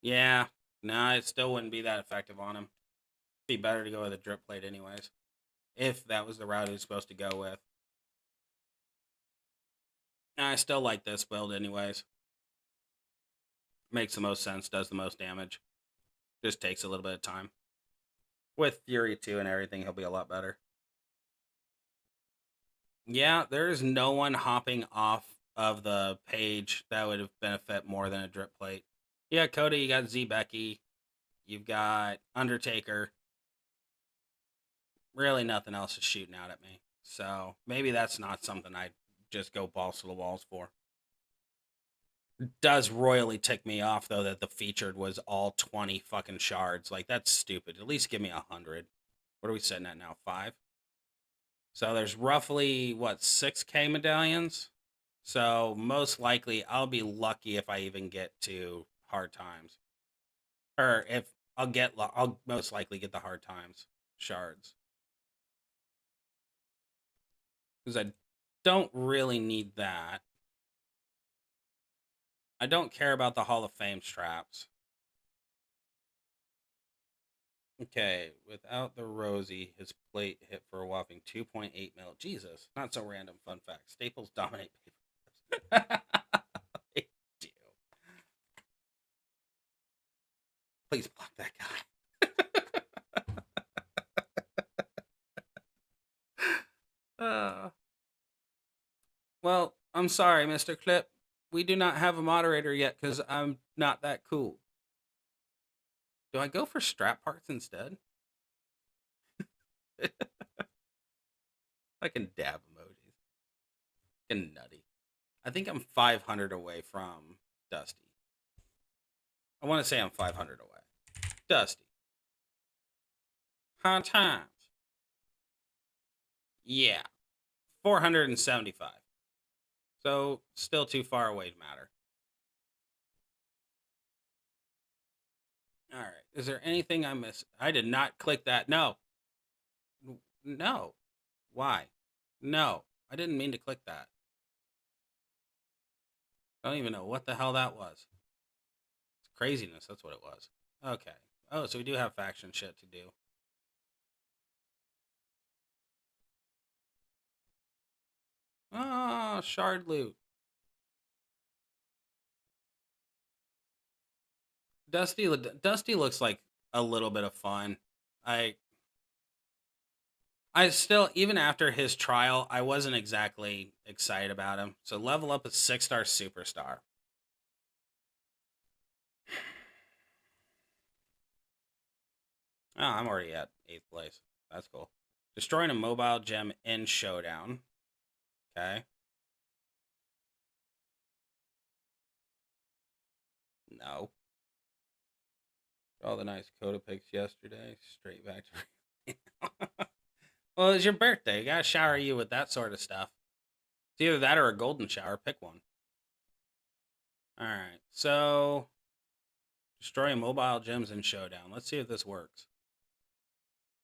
Speaker 1: Yeah. Nah, it still wouldn't be that effective on him. Be better to go with a drip plate anyways. If that was the route he was supposed to go with. I still like this build anyways. Makes the most sense, does the most damage. Just takes a little bit of time. With Fury 2 and everything, he'll be a lot better. Yeah, there's no one hopping off of the page that would benefit more than a drip plate. Yeah, Coda, you got Z Becky. You've got Undertaker. Really nothing else is shooting out at me. So maybe that's not something I just go balls to the walls for. Does royally tick me off though that the featured was all 20 fucking shards. Like, that's stupid. At least give me 100. What are we sitting at now? 5? So there's roughly what, 6k medallions? So most likely I'll be lucky if I even get to hard times. Or if I'll most likely get the hard times shards. Because I don't really need that. I don't care about the Hall of Fame straps. Okay, without the Rosie, his plate hit for a whopping 2.8 mil. Jesus, not so random. Fun fact: staples dominate paper. They do. Please block that guy. Well, I'm sorry, Mr. Clip. We do not have a moderator yet because I'm not that cool. Do I go for strap parts instead? I can dab emojis. Fucking nutty. I think I'm 500 away from Dusty. I want to say I'm 500 away. Dusty. Hard times. Yeah. 475. So, still too far away to matter. All right. Is there anything I missed? I did not click that. No. No. Why? No. I didn't mean to click that. I don't even know what the hell that was. It's craziness. That's what it was. Okay. Oh, so we do have faction shit to do. Oh, shard loot. Dusty looks like a little bit of fun. I still, even after his trial, I wasn't exactly excited about him. So level up a 6-star superstar. Oh, I'm already at 8th place. That's cool. Destroying a mobile gem in Showdown. Okay. No. All the nice Coda pics yesterday. Straight back to... Well, it's your birthday. You gotta shower you with that sort of stuff. It's either that or a golden shower. Pick one. Alright, so... Destroying mobile gems in Showdown. Let's see if this works.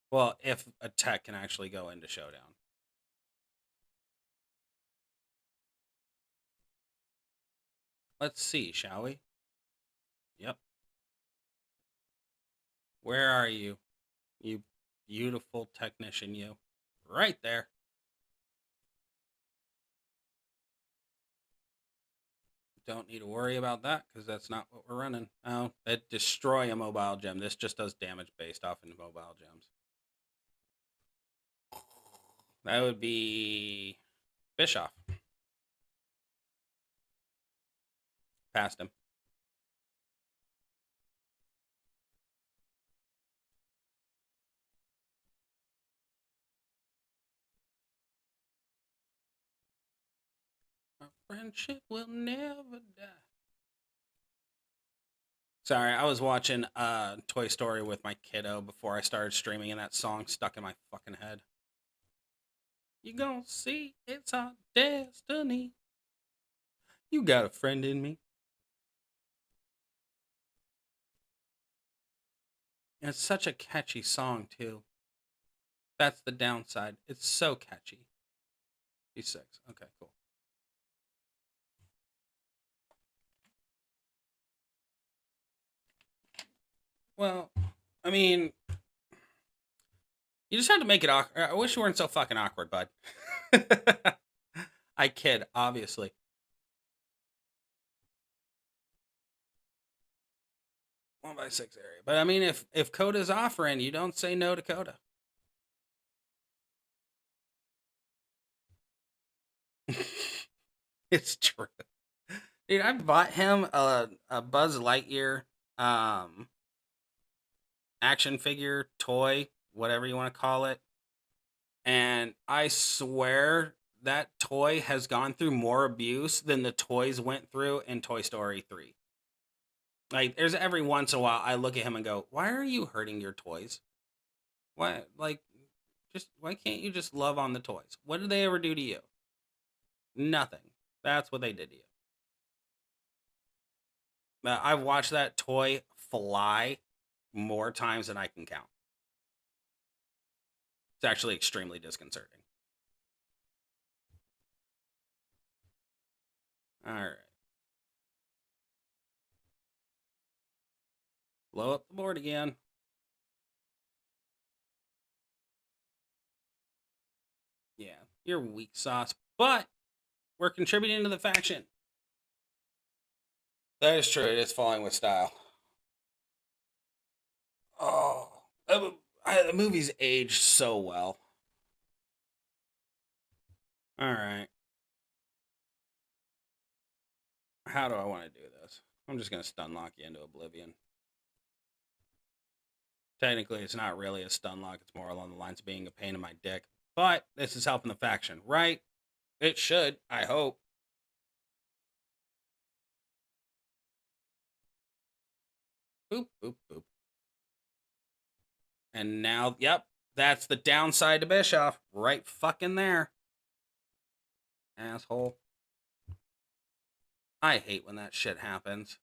Speaker 1: Well, if a tech can actually go into Showdown. Let's see, shall we? Yep. Where are you? You beautiful technician, you. Right there. Don't need to worry about that because that's not what we're running. Oh, that destroy a mobile gem. This just does damage based off into mobile gems. That would be Bischoff. Passed him. Our friendship will never die. Sorry, I was watching Toy Story with my kiddo before I started streaming, and that song stuck in my fucking head. You gonna see it's our destiny. You got a friend in me. And it's such a catchy song, too. That's the downside. It's so catchy. He's 6. Okay, cool. Well, I mean, you just have to make it awkward. I wish you weren't so fucking awkward, bud. I kid, obviously. 1x6 area. But I mean, if Coda's offering, you don't say no to Coda. It's true. Dude, I bought him a Buzz Lightyear action figure, toy, whatever you want to call it. And I swear that toy has gone through more abuse than the toys went through in Toy Story 3. Like, there's every once in a while I look at him and go, why are you hurting your toys? Why, like, why can't you just love on the toys? What did they ever do to you? Nothing. That's what they did to you. I've watched that toy fly more times than I can count. It's actually extremely disconcerting. All right. Blow up the board again. Yeah, you're weak sauce, but we're contributing to the faction. That is true. It is falling with style. Oh, the movie's aged so well. All right. How do I want to do this? I'm just going to stun lock you into oblivion. Technically, it's not really a stun lock. It's more along the lines of being a pain in my dick. But this is helping the faction, right? It should, I hope. Boop, boop, boop. And now, yep, that's the downside to Bischoff. Right fucking there. Asshole. I hate when that shit happens.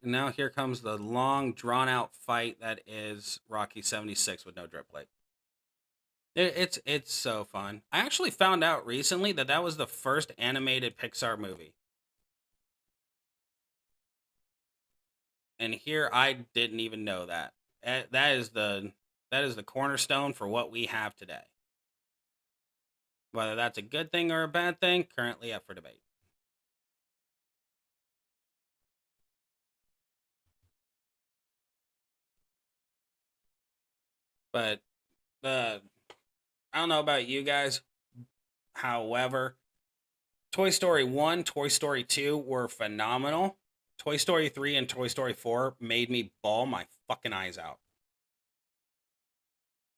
Speaker 1: And now here comes the long, drawn-out fight that is Rocky 76 with no drip plate. It's so fun. I actually found out recently that was the first animated Pixar movie. And here I didn't even know that. That is the cornerstone for what we have today. Whether that's a good thing or a bad thing, currently up for debate. But I don't know about you guys. However, Toy Story 1, Toy Story 2 were phenomenal. Toy Story 3 and Toy Story 4 made me bawl my fucking eyes out.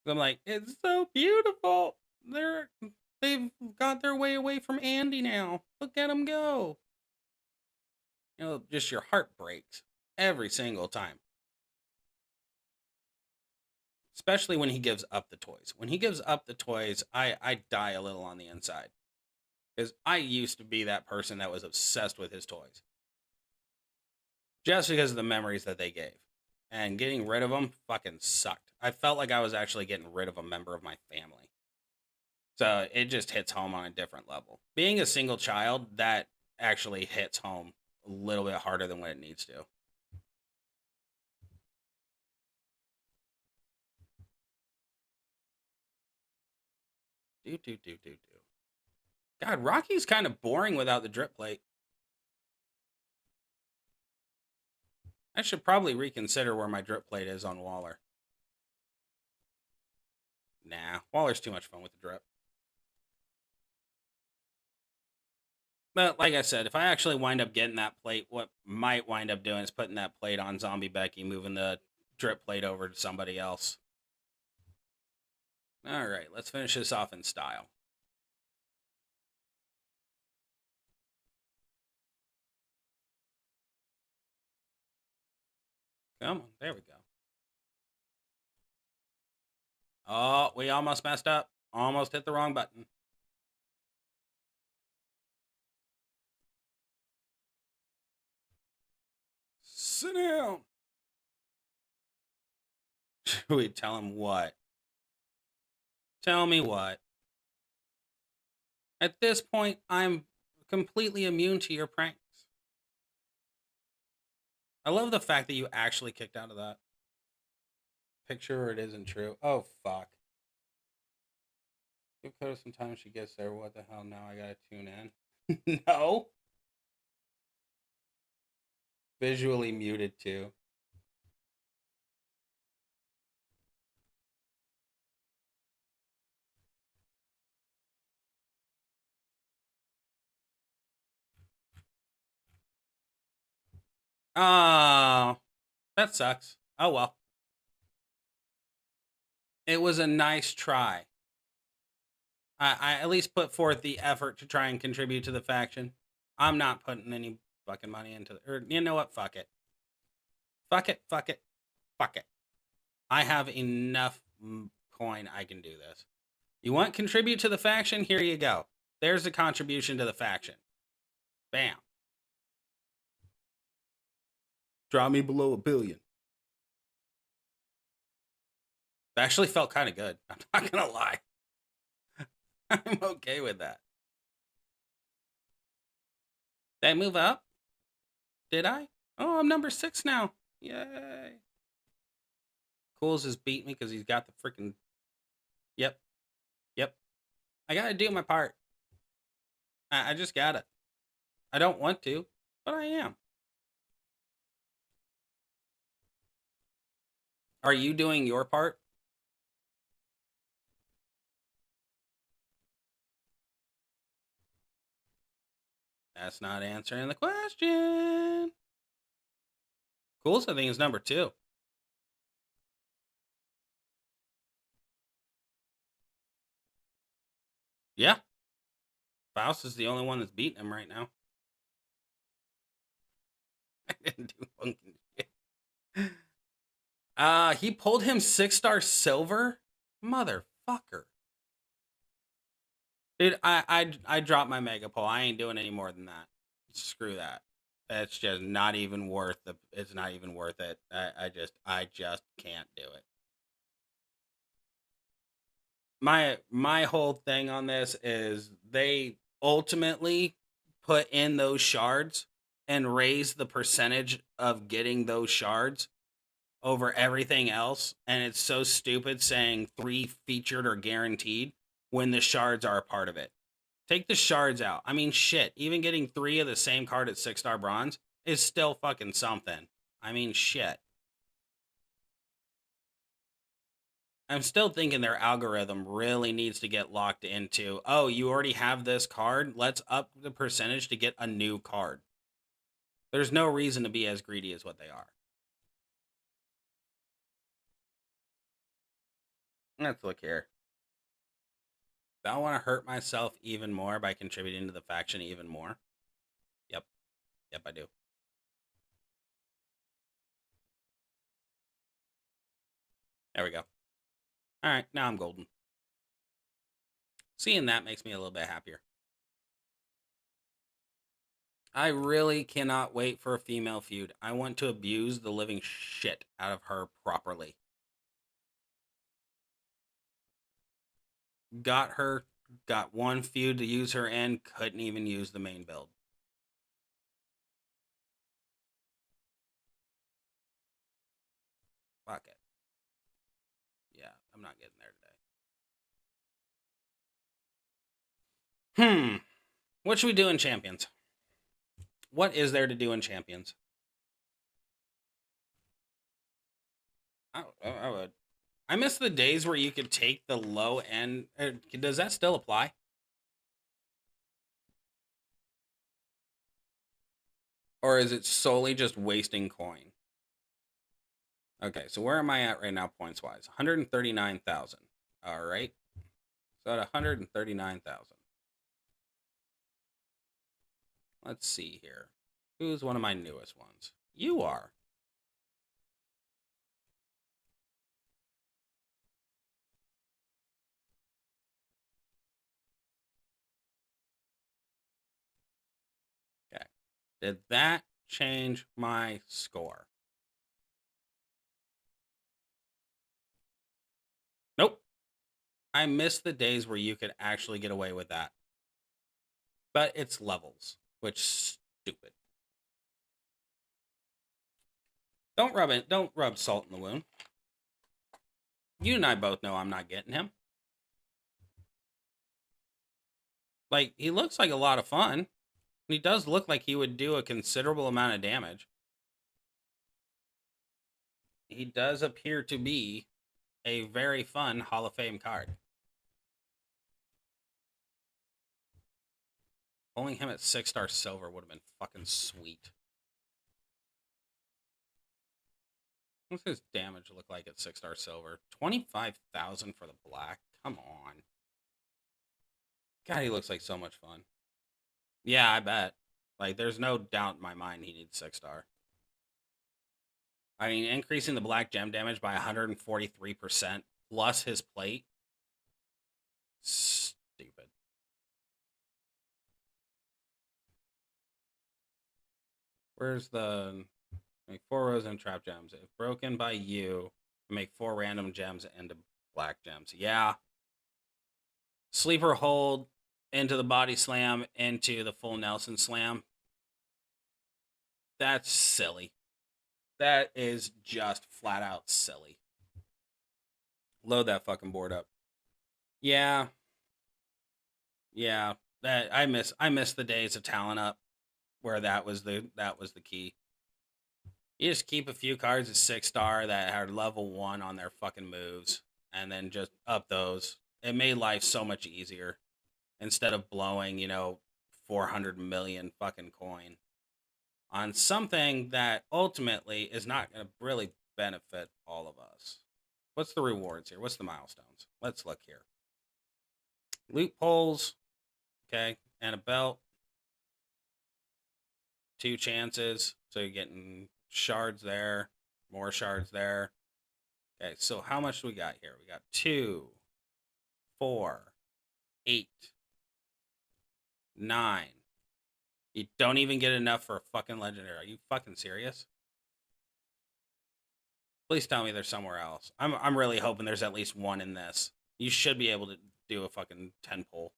Speaker 1: I'm like, it's so beautiful. They've got their way away from Andy now. Look at them go. You know, just your heart breaks every single time. Especially when he gives up the toys. When he gives up the toys, I die a little on the inside. Because I used to be that person that was obsessed with his toys. Just because of the memories that they gave. And getting rid of them fucking sucked. I felt like I was actually getting rid of a member of my family. So it just hits home on a different level. Being a single child, that actually hits home a little bit harder than what it needs to. Do. God, Rocky's kind of boring without the drip plate. I should probably reconsider where my drip plate is on Waller. Nah, Waller's too much fun with the drip. But like I said, if I actually wind up getting that plate, what might wind up doing is putting that plate on Zombie Becky, moving the drip plate over to somebody else. All right, let's finish this off in style. Come on, there we go. Oh, we almost messed up. Almost hit the wrong button. Sit down. Should we tell him what? Tell me what. At this point, I'm completely immune to your pranks. I love the fact that you actually kicked out of that picture, or it isn't true. Oh, fuck. Give Coda some time. She gets there. What the hell? Now I gotta tune in. No. visually muted too. Oh, that sucks. Oh well. It was a nice try. I at least put forth the effort to try and contribute to the faction. I'm not putting any fucking money into it. Or you know what? Fuck it. Fuck it. Fuck it. Fuck it. I have enough coin. I can do this. You want contribute to the faction? Here you go. There's a contribution to the faction. Bam. Draw me below $1 billion. It actually felt kind of good. I'm not gonna lie. I'm okay with that. Did I move up? Did I? Oh, I'm number 6 now. Yay. Cools has beat me because he's got the freaking... Yep. Yep. I gotta do my part. I just gotta. I don't want to, but I am. Are you doing your part? That's not answering the question. Cools, I think, is number 2. Yeah. Faust is the only one that's beating him right now. I didn't do funky shit. He pulled him 6-star silver? Motherfucker. Dude, I dropped my mega pull. I ain't doing any more than that. Screw that. It's just not even worth the. It's not even worth it. I just can't do it. My whole thing on this is they ultimately put in those shards and raise the percentage of getting those shards over everything else, and it's so stupid saying 3 featured or guaranteed when the shards are a part of it. Take the shards out. I mean, shit, even getting 3 of the same card at 6-star bronze is still fucking something. I mean, shit. I'm still thinking their algorithm really needs to get locked into, oh, you already have this card, let's up the percentage to get a new card. There's no reason to be as greedy as what they are. Let's look here. Do I want to hurt myself even more by contributing to the faction even more? Yep. Yep, I do. There we go. All right, now I'm golden. Seeing that makes me a little bit happier. I really cannot wait for a female feud. I want to abuse the living shit out of her properly. Got one feud to use her in, couldn't even use the main build. Fuck it. Yeah, I'm not getting there today. What should we do in Champions? What is there to do in Champions? I would. I miss the days where you could take the low end. Does that still apply? Or is it solely just wasting coin? Okay, so where am I at right now points wise? 139,000. All right. So at 139,000. Let's see here. Who's one of my newest ones? You are. Okay. Did that change my score? Nope. I miss the days where you could actually get away with that. But it's levels, which is stupid. Don't rub salt in the wound. You and I both know I'm not getting him. Like, he looks like a lot of fun. He does look like he would do a considerable amount of damage. he does appear to be a very fun Hall of Fame card. Pulling him at 6-star silver would have been fucking sweet. What's his damage look like at 6-star silver? 25,000 for the black? Come on. God, he looks like so much fun. Yeah, I bet. Like, there's no doubt in my mind he needs 6-star. I mean, increasing the black gem damage by 143% plus his plate. Stupid. Where's the... Make 4 rows and trap gems. If broken by you, make 4 random gems into black gems. Yeah. Sleeper hold into the body slam into the full Nelson slam. That's silly. That is just flat out silly. Load that fucking board up. Yeah. Yeah. That I miss the days of talent up where that was the key. You just keep a few cards at 6-star that are level 1 on their fucking moves, and then just up those. It made life so much easier instead of blowing, 400 million fucking coin on something that ultimately is not going to really benefit all of us. What's the rewards here? What's the milestones? Let's look here. Loopholes, okay, and a belt. 2 chances, so you're getting shards there, more shards there. Okay, so how much do we got here? We got 2, 4, 8, 9. You don't even get enough for a fucking legendary. Are you fucking serious? Please tell me there's somewhere else. I'm really hoping there's at least one in this. You should be able to do a fucking 10 pull.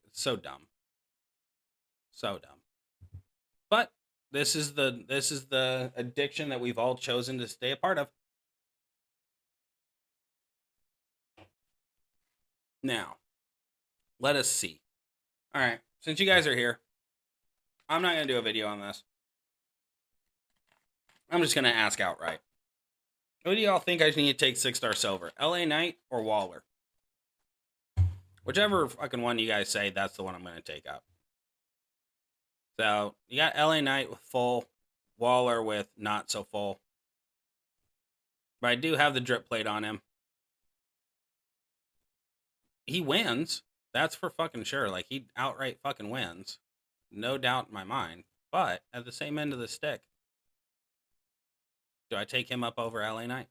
Speaker 1: It's so dumb. So dumb. But this is the addiction that we've all chosen to stay a part of. Now, let us see. All right, since you guys are here, I'm not going to do a video on this. I'm just going to ask outright. Who do y'all think I need to take 6-star silver? LA Knight or Waller? Whichever fucking one you guys say, that's the one I'm going to take up. So, you got LA Knight with full, Waller with not so full. But I do have the drip plate on him. He wins. That's for fucking sure. Like, he outright fucking wins. No doubt in my mind. But, at the same end of the stick, do I take him up over LA Knight?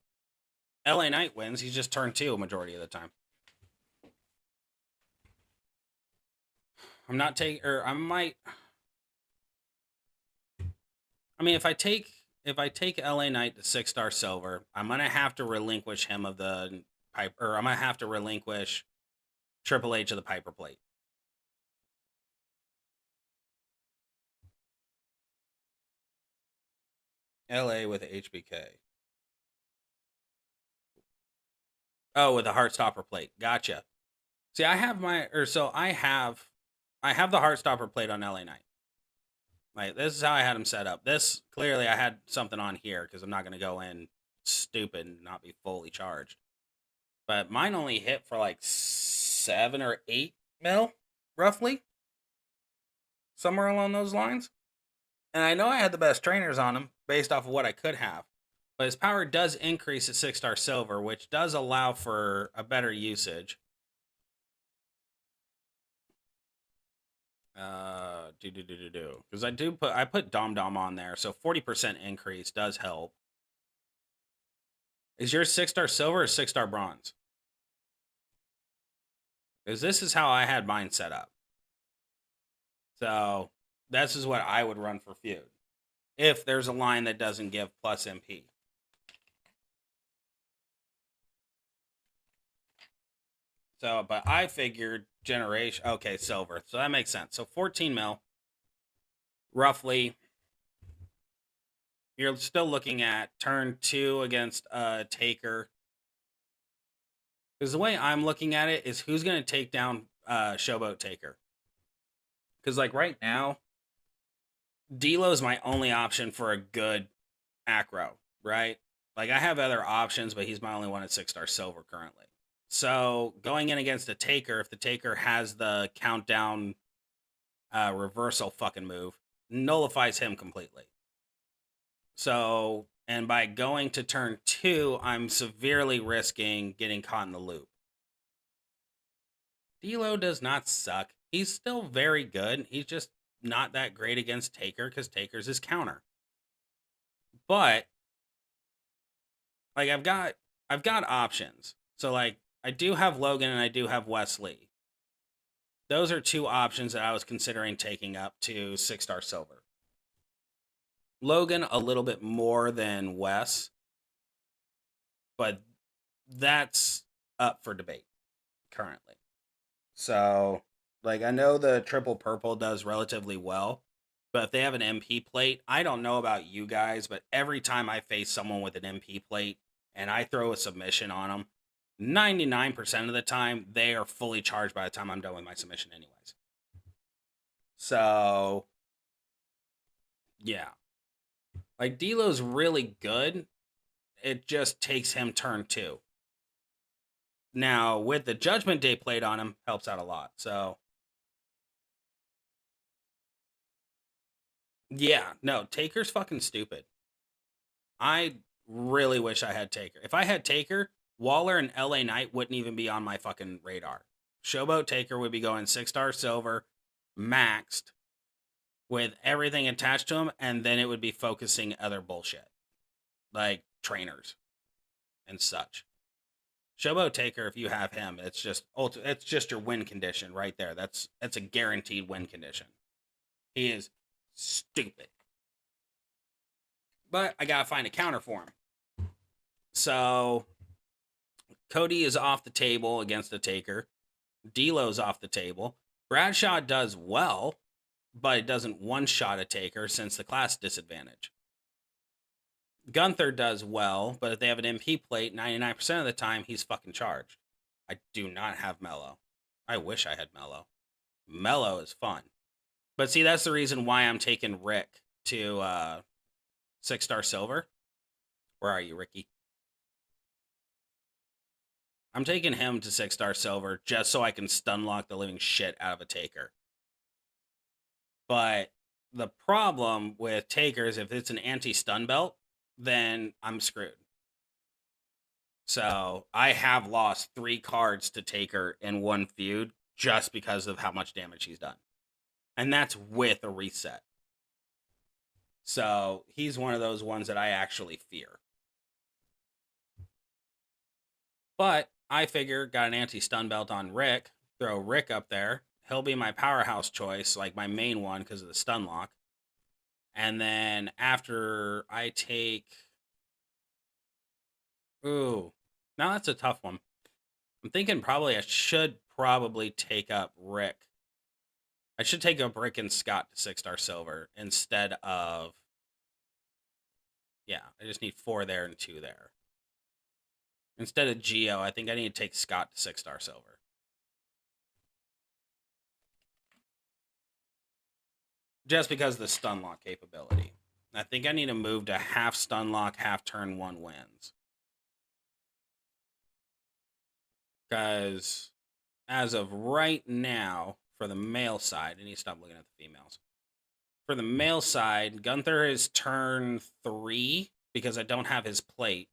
Speaker 1: LA Knight wins. He's just turn 2 a majority of the time. I'm not taking, or I might... I mean, if I take LA Knight to 6-star silver, I'm gonna have to relinquish him of the pipe, or I'm gonna have to relinquish Triple H of the Piper Plate. LA with HBK. Oh, with the Heartstopper plate. Gotcha. See, I have the Heartstopper plate on LA Knight. Like, this is how I had him set up. This, clearly, I had something on here because I'm not going to go in stupid and not be fully charged. But mine only hit for like 7 or 8 mil, roughly. Somewhere along those lines. And I know I had the best trainers on him based off of what I could have. But his power does increase at 6-star silver, which does allow for a better usage. Because I put Dom Dom on there, so 40% increase does help. Is yours 6-star silver or 6-star bronze? Because this is how I had mine set up. So this is what I would run for feud if there's a line that doesn't give plus MP. So, but I figured generation, okay, silver. So that makes sense. So 14 mil, roughly. You're still looking at turn 2 against Taker. Because the way I'm looking at it is who's going to take down Showboat Taker. Because, like, right now, D'Lo's my only option for a good Acro, right? Like, I have other options, but he's my only one at 6-star silver currently. So, going in against a Taker, if the Taker has the countdown reversal fucking move, nullifies him completely. So, and by going to turn 2, I'm severely risking getting caught in the loop. D'Lo does not suck. He's still very good. He's just not that great against Taker because Taker's his counter. But like I've got options. So like I do have Logan and I do have Wesley. Those are two options that I was considering taking up to 6-star silver. Logan a little bit more than Wes, but that's up for debate currently. So, like, I know the triple purple does relatively well, but if they have an MP plate, I don't know about you guys, but every time I face someone with an MP plate and I throw a submission on them, 99% of the time, they are fully charged by the time I'm done with my submission anyways. So, yeah. Like, D'Lo's really good. It just takes him turn 2. Now, with the Judgment Day plate on him, helps out a lot. So, yeah, no, Taker's fucking stupid. I really wish I had Taker. If I had Taker, Waller and LA Knight wouldn't even be on my fucking radar. Showboat Taker would be going 6-star silver, maxed, with everything attached to him, and then it would be focusing other bullshit. Like trainers and such. Showboat Taker, if you have him, it's just your win condition right there. That's a guaranteed win condition. He is stupid. But I gotta find a counter for him. So Cody is off the table against the Taker. D'Lo's off the table. Bradshaw does well, but it doesn't one-shot a Taker since the class disadvantage. Gunther does well, but if they have an MP plate, 99% of the time, he's fucking charged. I do not have Mello. I wish I had Mello. Mello is fun. But see, that's the reason why I'm taking Rick to 6-star silver. Where are you, Ricky? I'm taking him to 6-star silver just so I can stun lock the living shit out of a Taker. But the problem with Taker is if it's an anti-stun belt, then I'm screwed. So I have lost 3 cards to Taker in one feud just because of how much damage he's done. And that's with a reset. So he's one of those ones that I actually fear. But I figure, got an anti-stun belt on Rick, throw Rick up there. He'll be my powerhouse choice, like my main one because of the stun lock. And then after I take... Ooh, now that's a tough one. I'm thinking probably I should take up Rick. I should take up Rick and Scott to 6-star silver instead of... Yeah, I just need 4 there and 2 there. Instead of Geo, I think I need to take Scott to 6-star silver. Just because of the stun lock capability. I think I need to move to half stun lock, half turn 1 wins. Because as of right now, for the male side, I need to stop looking at the females. For the male side, Gunther is turn 3 because I don't have his plate.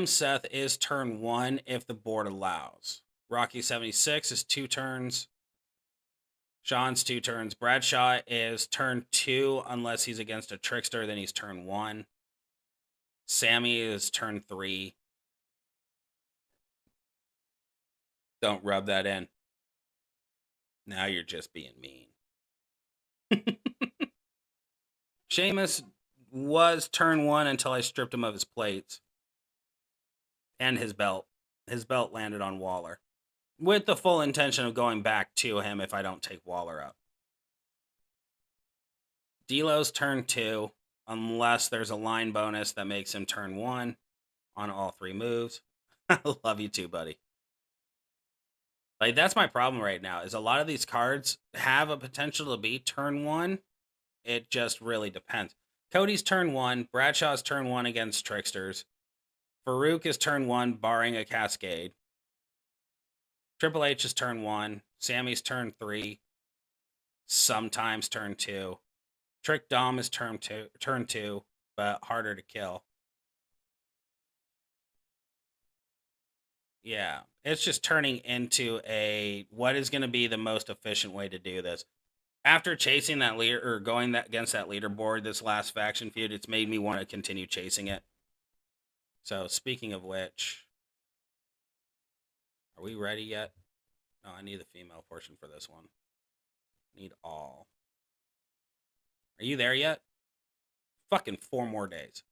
Speaker 1: Seth is turn 1 if the board allows. Rocky 76 is 2 turns. Sean's 2 turns. Bradshaw is turn 2 unless he's against a trickster, then he's turn 1. Sammy is turn 3. Don't rub that in. Now you're just being mean. Sheamus was turn 1 until I stripped him of his plates. And his belt. His belt landed on Waller. With the full intention of going back to him if I don't take Waller up. D'Lo's turn 2, unless there's a line bonus that makes him turn 1 on all 3 moves. I love you too, buddy. Like, that's my problem right now, is a lot of these cards have a potential to be turn 1 it just really depends. Cody's turn 1, Bradshaw's turn 1 against Tricksters. Farouk is turn 1, barring a Cascade. Triple H is turn 1, Sammy's turn 3, sometimes turn 2. Trick Dom is turn 2, but harder to kill. Yeah, it's just turning into what is going to be the most efficient way to do this. After chasing that leader or going against that leaderboard this last faction feud, it's made me want to continue chasing it. So speaking of which, are we ready yet? No, I need the female portion for this one. Need all. Are you there yet? Fucking 4 more days.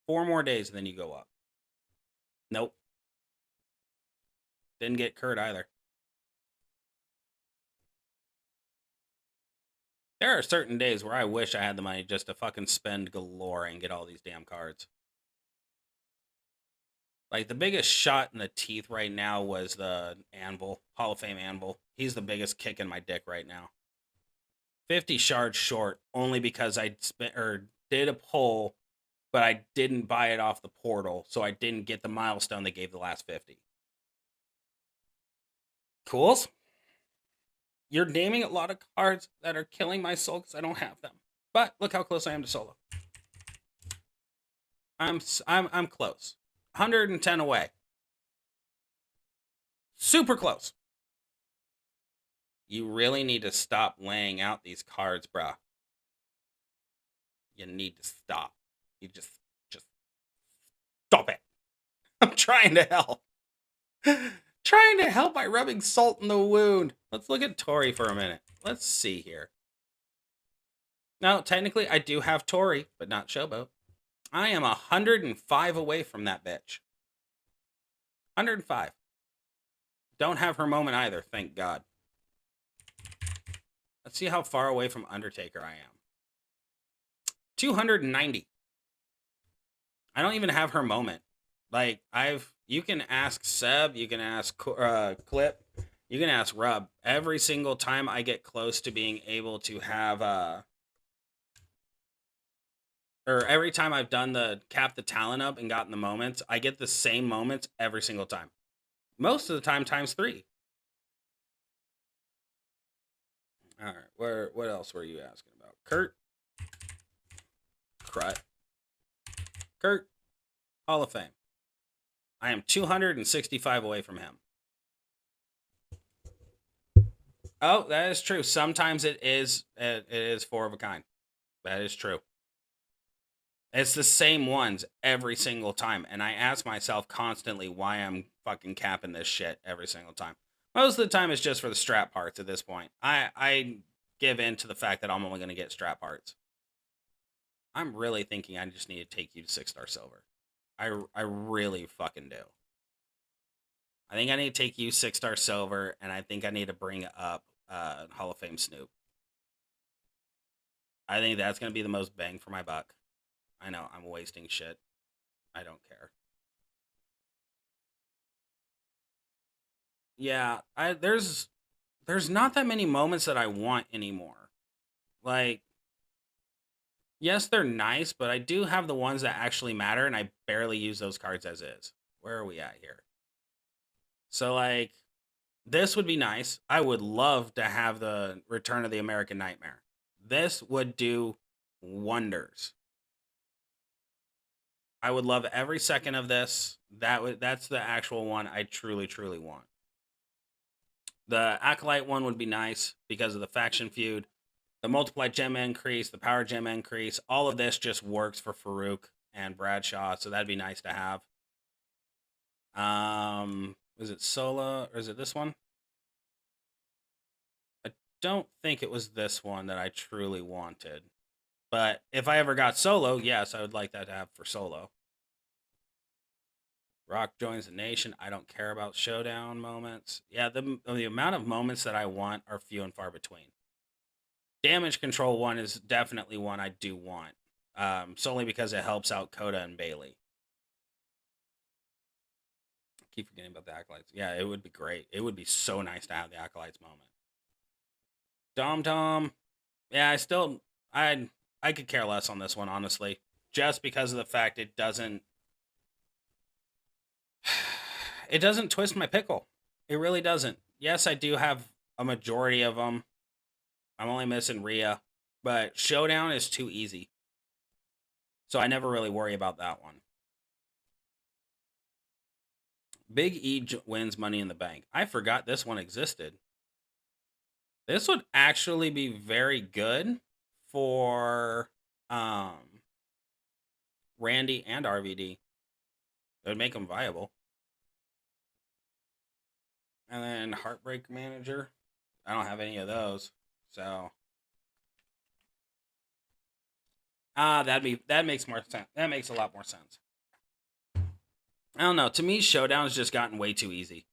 Speaker 1: 4 more days and then you go up. Nope. Didn't get Kurt either. There are certain days where I wish I had the money just to fucking spend galore and get all these damn cards. Like, the biggest shot in the teeth right now was the Anvil, Hall of Fame Anvil. He's the biggest kick in my dick right now. 50 shards short, only because I did a pull, but I didn't buy it off the portal, so I didn't get the milestone they gave the last 50. Cools? You're naming a lot of cards that are killing my soul because I don't have them. But look how close I am to solo. I'm close. 110 away. Super close. You really need to stop laying out these cards, bruh. You need to stop. You just stop it. I'm trying to help. Trying to help by rubbing salt in the wound. Let's look at Tori for a minute. Let's see here. Now, technically, I do have Tori, but not Showboat. I am 105 away from that bitch. 105. Don't have her moment either, thank God. Let's see how far away from Undertaker I am. 290. I don't even have her moment. Like, you can ask Seb, you can ask Clip, you can ask Rub. Every single time I get close to being able to have, or every time I've done the cap the talent up and gotten the moments, I get the same moments every single time. Most of the time, times 3. All right, what else were you asking about? Kurt? Crut. Kurt, Hall of Fame. I am 265 away from him. Oh, that is true. Sometimes it is 4 of a kind. That is true. It's the same ones every single time. And I ask myself constantly why I'm fucking capping this shit every single time. Most of the time it's just for the strap parts at this point. I give in to the fact that I'm only going to get strap parts. I'm really thinking I just need to take you to 6-star silver. I really fucking do. I think I need to take you 6-star silver, and I think I need to bring up Hall of Fame Snoop. I think that's going to be the most bang for my buck. I know, I'm wasting shit. I don't care. Yeah, there's not that many moments that I want anymore. Like, yes, they're nice, but I do have the ones that actually matter, and I barely use those cards as is. Where are we at here? So, like, this would be nice. I would love to have the Return of the American Nightmare. This would do wonders. I would love every second of this. That's the actual one I truly, truly want. The Acolyte one would be nice because of the faction feud. The multiply gem increase, the power gem increase, all of this just works for Farouk and Bradshaw, so that'd be nice to have. Was it Sola, or is it this one? I don't think it was this one that I truly wanted. But if I ever got Solo, yes, I would like that to have for Solo. Rock joins the nation. I don't care about showdown moments. Yeah, the amount of moments that I want are few and far between. Damage control one is definitely one I do want. Solely because it helps out Coda and Bailey. I keep forgetting about the Acolytes. Yeah, it would be great. It would be so nice to have the Acolytes moment. Dom Tom. Yeah, I could care less on this one, honestly, just because of the fact it doesn't twist my pickle. It really doesn't. Yes, I do have a majority of them. I'm only missing Rhea, but Showdown is too easy, so I never really worry about that one. Big E wins Money in the Bank. I forgot this one existed. This would actually be very good for Randy and RVD. It would make them viable. And then Heartbreak Manager. I don't have any of those. So that makes more sense. That makes a lot more sense. I don't know. To me, Showdown's just gotten way too easy.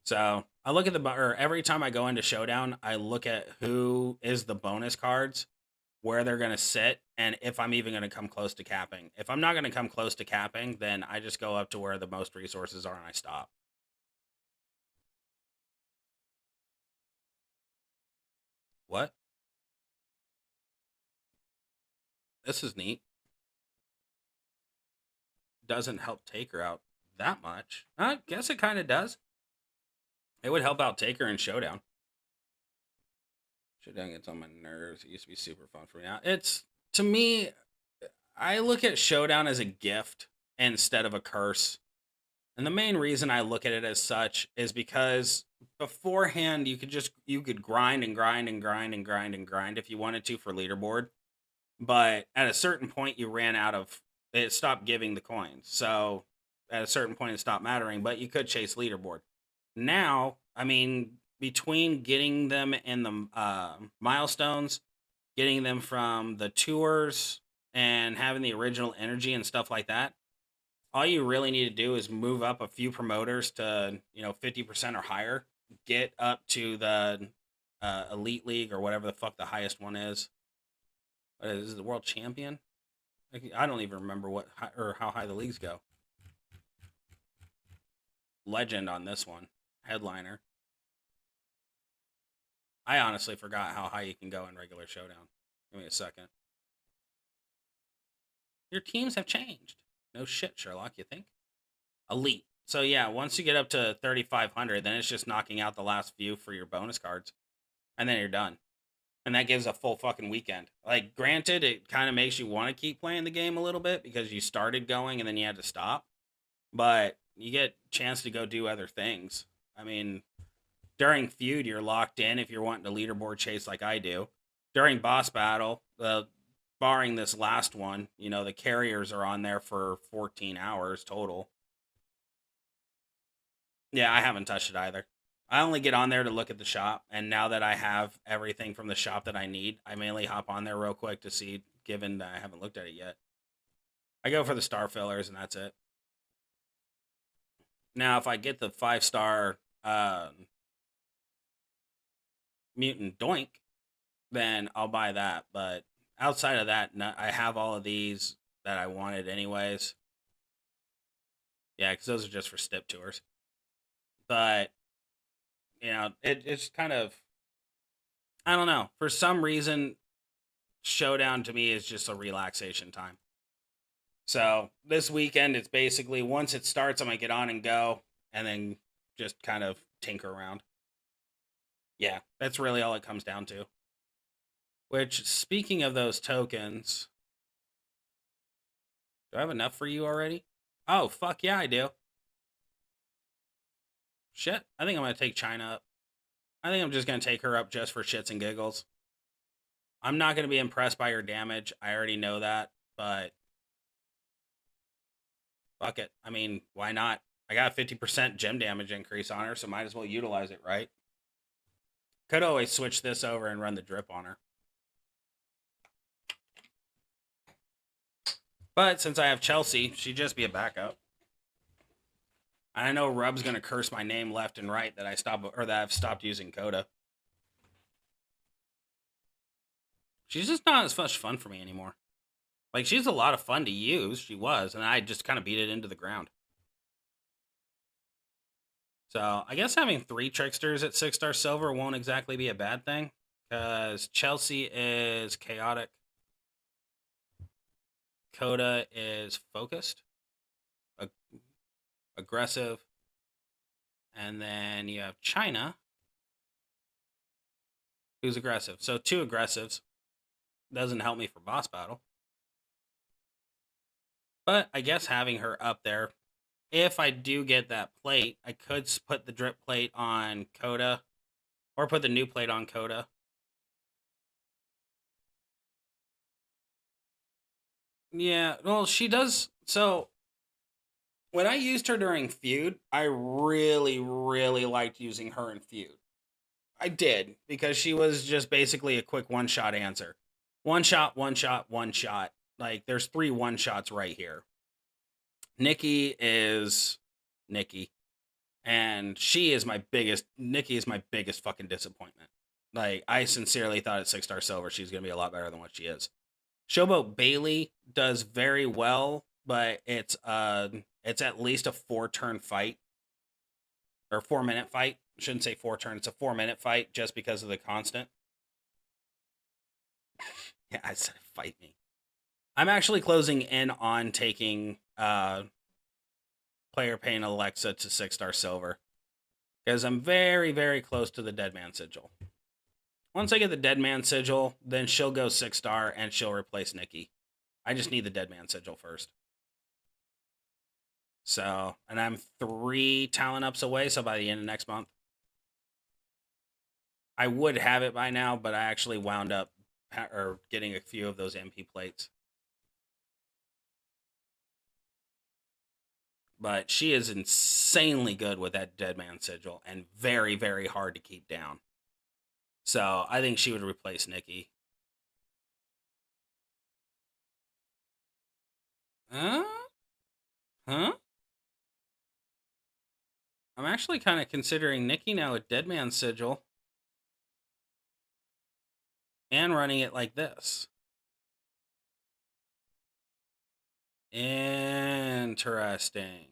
Speaker 1: So I look at or every time I go into Showdown, I look at who is the bonus cards, where they're going to sit, and if I'm even going to come close to capping. If I'm not going to come close to capping, then I just go up to where the most resources are and I stop. What? This is neat. Doesn't help Taker out that much. I guess it kind of does. It would help out Taker in Showdown. Showdown gets on my nerves. It used to be super fun for me. Now it's, to me, I look at Showdown as a gift instead of a curse. And the main reason I look at it as such is because beforehand you could grind and grind and grind and grind and grind if you wanted to for leaderboard. But at a certain point you ran out of it, stopped giving the coins. So at a certain point it stopped mattering, but you could chase leaderboard. Now, I mean, between getting them in the milestones, getting them from the tours, and having the original energy and stuff like that, all you really need to do is move up a few promoters to 50% or higher, get up to the elite league or whatever the fuck the highest one is. What is it, the world champion? I don't even remember what or how high the leagues go. Legend on this one, headliner. I honestly forgot how high you can go in regular Showdown. Give me a second. Your teams have changed. No shit, Sherlock, you think? Elite. So yeah, once you get up to 3,500, then it's just knocking out the last few for your bonus cards. And then you're done. And that gives a full fucking weekend. Like, granted, it kind of makes you want to keep playing the game a little bit because you started going and then you had to stop. But you get a chance to go do other things. I mean, during feud, you're locked in if you're wanting to leaderboard chase like I do. During boss battle, barring this last one, the carriers are on there for 14 hours total. Yeah, I haven't touched it either. I only get on there to look at the shop, and now that I have everything from the shop that I need, I mainly hop on there real quick to see, given that I haven't looked at it yet. I go for the star fillers, and that's it. Now, if I get the 5-star mutant doink, then I'll buy that. But outside of that, I have all of these that I wanted anyways. Yeah, because those are just for stip tours. But it's kind of, I don't know. For some reason, Showdown to me is just a relaxation time. So this weekend, it's basically once it starts, I'm gonna get on and go, and then just kind of tinker around. Yeah, that's really all it comes down to. Which, speaking of those tokens, do I have enough for you already? Oh, fuck yeah, I do. Shit, I think I'm gonna take China up. I think I'm just gonna take her up just for shits and giggles. I'm not gonna be impressed by her damage. I already know that, but fuck it. I mean, why not? I got a 50% gem damage increase on her, so might as well utilize it, right? Could always switch this over and run the drip on her. But since I have Chelsea, she'd just be a backup. I know Rub's gonna curse my name left and right that I've stopped using Coda. She's just not as much fun for me anymore. Like, she's a lot of fun to use. She was, and I just kind of beat it into the ground. So I guess having 3 tricksters at 6-star silver won't exactly be a bad thing, Because Chelsea is chaotic. Coda is focused, aggressive. And then you have China, who's aggressive. So 2 aggressives. Doesn't help me for boss battle. But I guess having her up there, if I do get that plate, I could put the drip plate on Coda, or put the new plate on Coda. Yeah, well, she does. So when I used her during Feud, I really, really liked using her in Feud. I did, because she was just basically a quick one-shot answer. One shot, one shot, one shot. Like, there's 3 one-shots right here. Nikki is Nikki. And Nikki is my biggest fucking disappointment. Like, I sincerely thought at 6-star silver she's going to be a lot better than what she is. Showboat Bailey does very well, but it's at least a 4-turn fight. Or 4-minute fight. I shouldn't say 4 turn. It's a 4-minute fight just because of the constant. Yeah, I said fight me. I'm actually closing in on taking player paying Alexa to 6-star silver. Because I'm very, very close to the Deadman Sigil. Once I get the Deadman Sigil, then she'll go 6-star and she'll replace Nikki. I just need the Deadman Sigil first. So, and I'm 3 talent ups away, so by the end of next month. I would have it by now, but I actually wound up getting a few of those MP plates. But she is insanely good with that Deadman Sigil and very, very hard to keep down. So I think she would replace Nikki. Huh? I'm actually kind of considering Nikki now with Deadman Sigil. And running it like this. Interesting.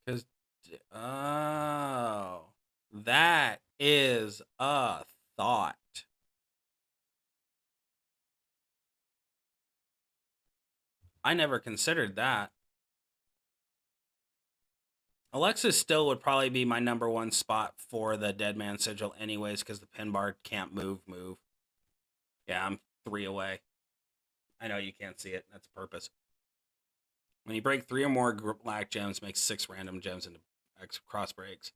Speaker 1: Because, oh, that is a thought. I never considered that. Alexis still would probably be my number 1 spot for the Deadman Sigil anyways, because the pin bar can't move. Yeah, I'm 3 away. I know you can't see it. That's purpose. When you break 3 or more black gems, makes 6 random gems into cross breaks.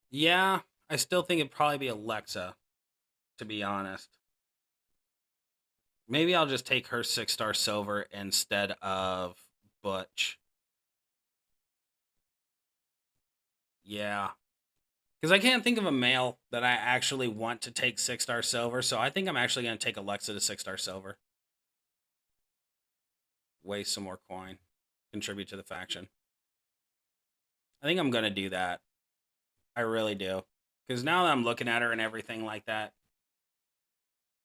Speaker 1: Yeah, I still think it'd probably be Alexa, to be honest. Maybe I'll just take her 6-star silver instead of Butch. Yeah. Because I can't think of a male that I actually want to take 6-star silver, so I think I'm actually going to take Alexa to 6-star silver. Waste some more coin. Contribute to the faction. I think I'm going to do that. I really do. Because now that I'm looking at her and everything like that,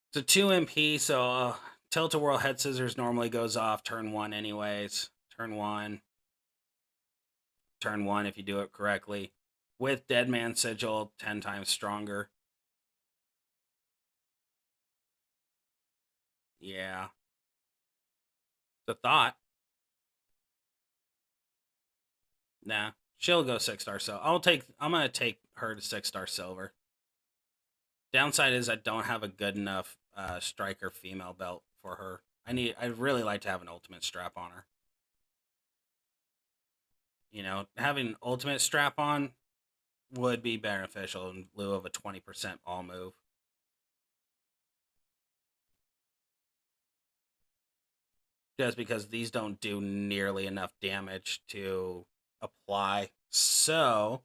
Speaker 1: it's a 2 MP, so Tilt-A-Whirl Head Scissors normally goes off turn 1 anyways. Turn 1. Turn 1 if you do it correctly. With Deadman Sigil, 10 times stronger. Yeah. It's a thought. Nah. She'll go 6-star silver. I'm going to take her to 6-star silver. Downside is I don't have a good enough striker female belt for her. I'd really like to have an ultimate strap on her. You know, having an ultimate strap on would be beneficial in lieu of a 20% all move. Just because these don't do nearly enough damage to apply. So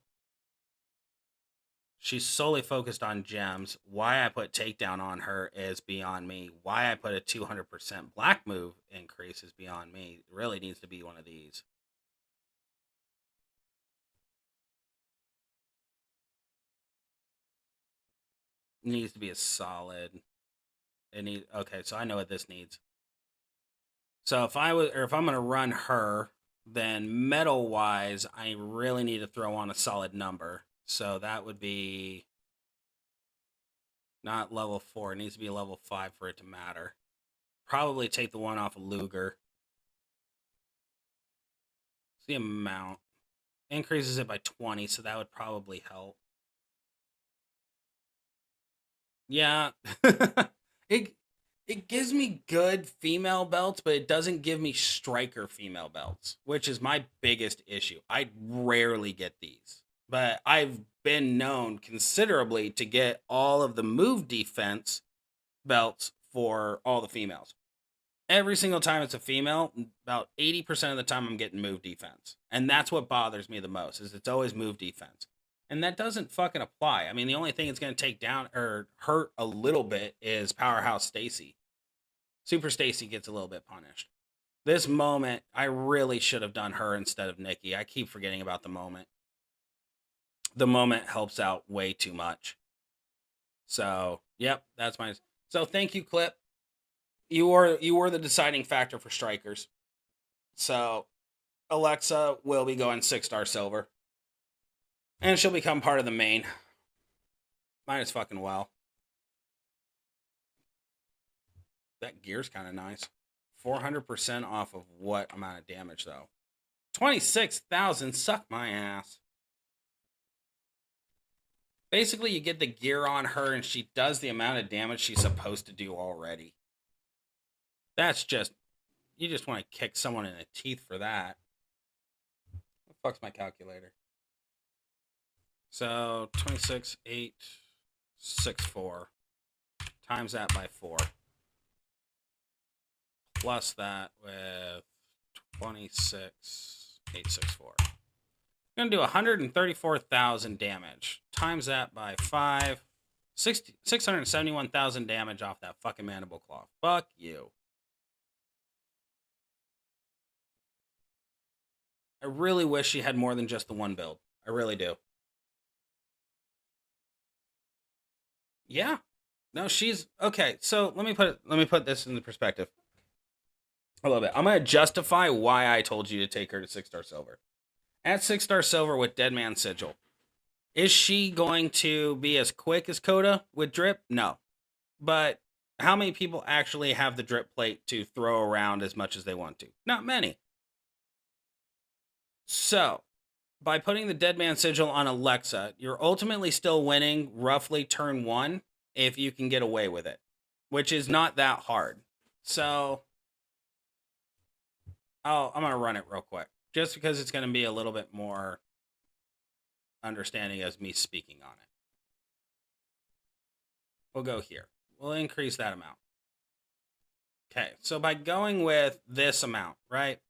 Speaker 1: she's solely focused on gems. Why I put takedown on her is beyond me. Why I put a 200% black move increase is beyond me. It really needs to be one of these. It needs to be a solid. Okay, so I know what this needs. So if I'm gonna run her, Then metal-wise, I really need to throw on a solid number. So that would be not level 4. It needs to be level 5 for it to matter. Probably take the one off of Luger. It's the amount. Increases it by 20, so that would probably help. Yeah. it it gives me good female belts, but it doesn't give me striker female belts, which is my biggest issue. I rarely get these. But I've been known considerably to get all of the move defense belts for all the females. Every single time it's a female, about 80% of the time I'm getting move defense. And that's what bothers me the most, is it's always move defense. And that doesn't fucking apply. I mean, the only thing it's going to take down or hurt a little bit is Powerhouse Stacy. Super Stacy gets a little bit punished. This moment, I really should have done her instead of Nikki. I keep forgetting about the moment. The moment helps out way too much. So, yep, that's my... So, thank you, Clip. You were the deciding factor for strikers. So, Alexa will be going 6-star silver. And she'll become part of the main. Might as fucking well. That gear's kind of nice. 400% off of what amount of damage, though? 26,000. Suck my ass. Basically, you get the gear on her, and she does the amount of damage she's supposed to do already. That's just... You just want to kick someone in the teeth for that. What the fuck's my calculator? So, 26, 8, 6, 4. Times that by 4. Plus that with 26, 8, 6, 4. I'm going to do 134,000 damage. Times that by 5. 671,000 damage off that fucking mandible claw. Fuck you. I really wish she had more than just the one build. I really do. Yeah. No, she's okay. So let me put this into perspective a little bit. I'm gonna justify why I told you to take her to 6-star silver. At 6-star silver with Deadman Sigil, is she going to be as quick as Coda with drip? No. But how many people actually have the drip plate to throw around as much as they want to? Not many. So, by putting the Deadman Sigil on Alexa, you're ultimately still winning roughly turn 1 if you can get away with it, which is not that hard. So, I'm going to run it real quick, just because it's going to be a little bit more understanding as me speaking on it. We'll go here. We'll increase that amount. Okay, so by going with this amount, right?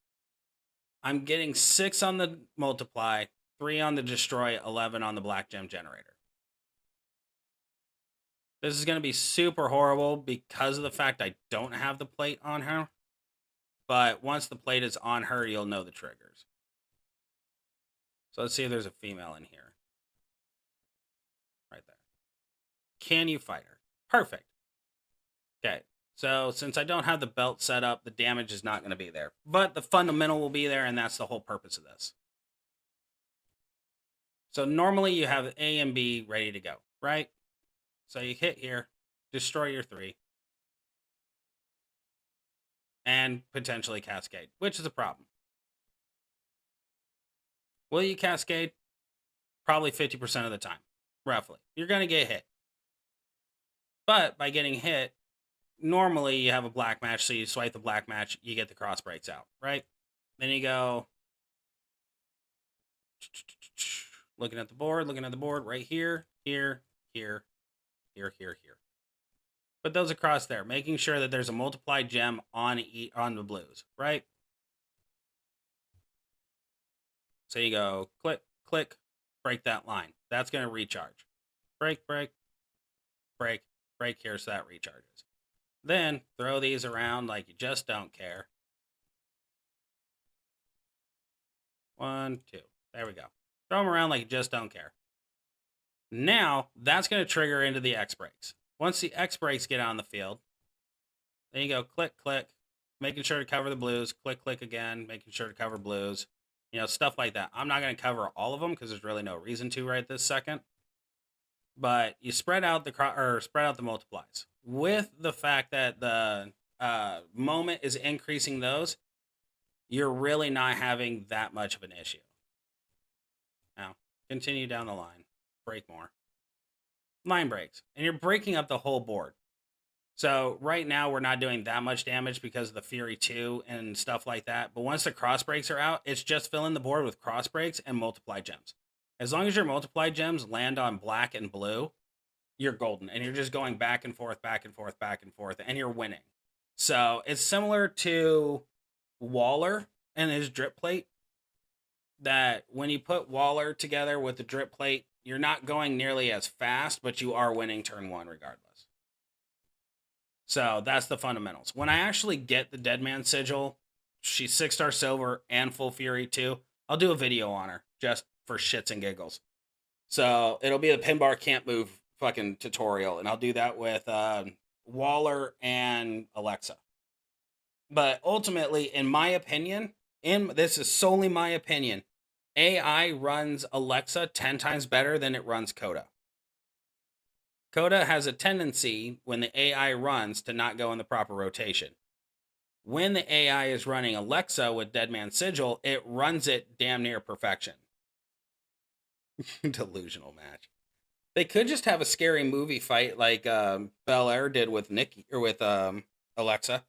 Speaker 1: I'm getting 6 on the multiply, 3 on the destroy, 11 on the black gem generator. This is going to be super horrible because of the fact I don't have the plate on her. But once the plate is on her, you'll know the triggers. So let's see if there's a female in here. Right there. Can you fight her? Perfect. Okay. So since I don't have the belt set up, the damage is not going to be there. But the fundamental will be there, and that's the whole purpose of this. So normally you have A and B ready to go, right? So you hit here, destroy your 3. And potentially cascade, which is a problem. Will you cascade? Probably 50% of the time, roughly. You're going to get hit. But by getting hit, normally you have a black match, so you swipe the black match, you get the cross breaks out, right? Then you go looking at the board right here, here, here, here, here, here. Put those across there, making sure that there's a multiplied gem on the blues, right? So you go click, click, break that line. That's going to recharge. Break, break, break, break here so that recharges. Then throw these around like you just don't care. 1, 2. There we go. Throw them around like you just don't care. Now, that's going to trigger into the X breaks. Once the X breaks get on the field, then you go click, click, making sure to cover the blues, click again, making sure to cover blues, stuff like that. I'm not going to cover all of them because there's really no reason to right this second. But you spread out the multiplies with the fact that the moment is increasing those. You're really not having that much of an issue. Now, continue down the line, break more. Line breaks, and you're breaking up the whole board. So right now we're not doing that much damage because of the Fury 2 and stuff like that. But once the cross breaks are out, it's just filling the board with cross breaks and multiply gems. As long as your multiply gems land on black and blue, you're golden. And you're just going back and forth, and you're winning. So it's similar to Waller and his drip plate. That when you put Waller together with the drip plate, you're not going nearly as fast, but you are winning turn one regardless. So that's the fundamentals. When I actually get the Deadman Sigil, she's 6-star silver and full Fury too. I'll do a video on her just for shits and giggles. So it'll be the pin bar can't move fucking tutorial, and I'll do that with Waller and Alexa. But ultimately, in my opinion, this is solely my opinion, AI runs Alexa 10 times better than it runs Coda. Coda has a tendency, when the AI runs, to not go in the proper rotation. When the AI is running Alexa with Deadman Sigil, it runs it damn near perfection. Delusional match. They could just have a scary movie fight like Belair did with Alexa.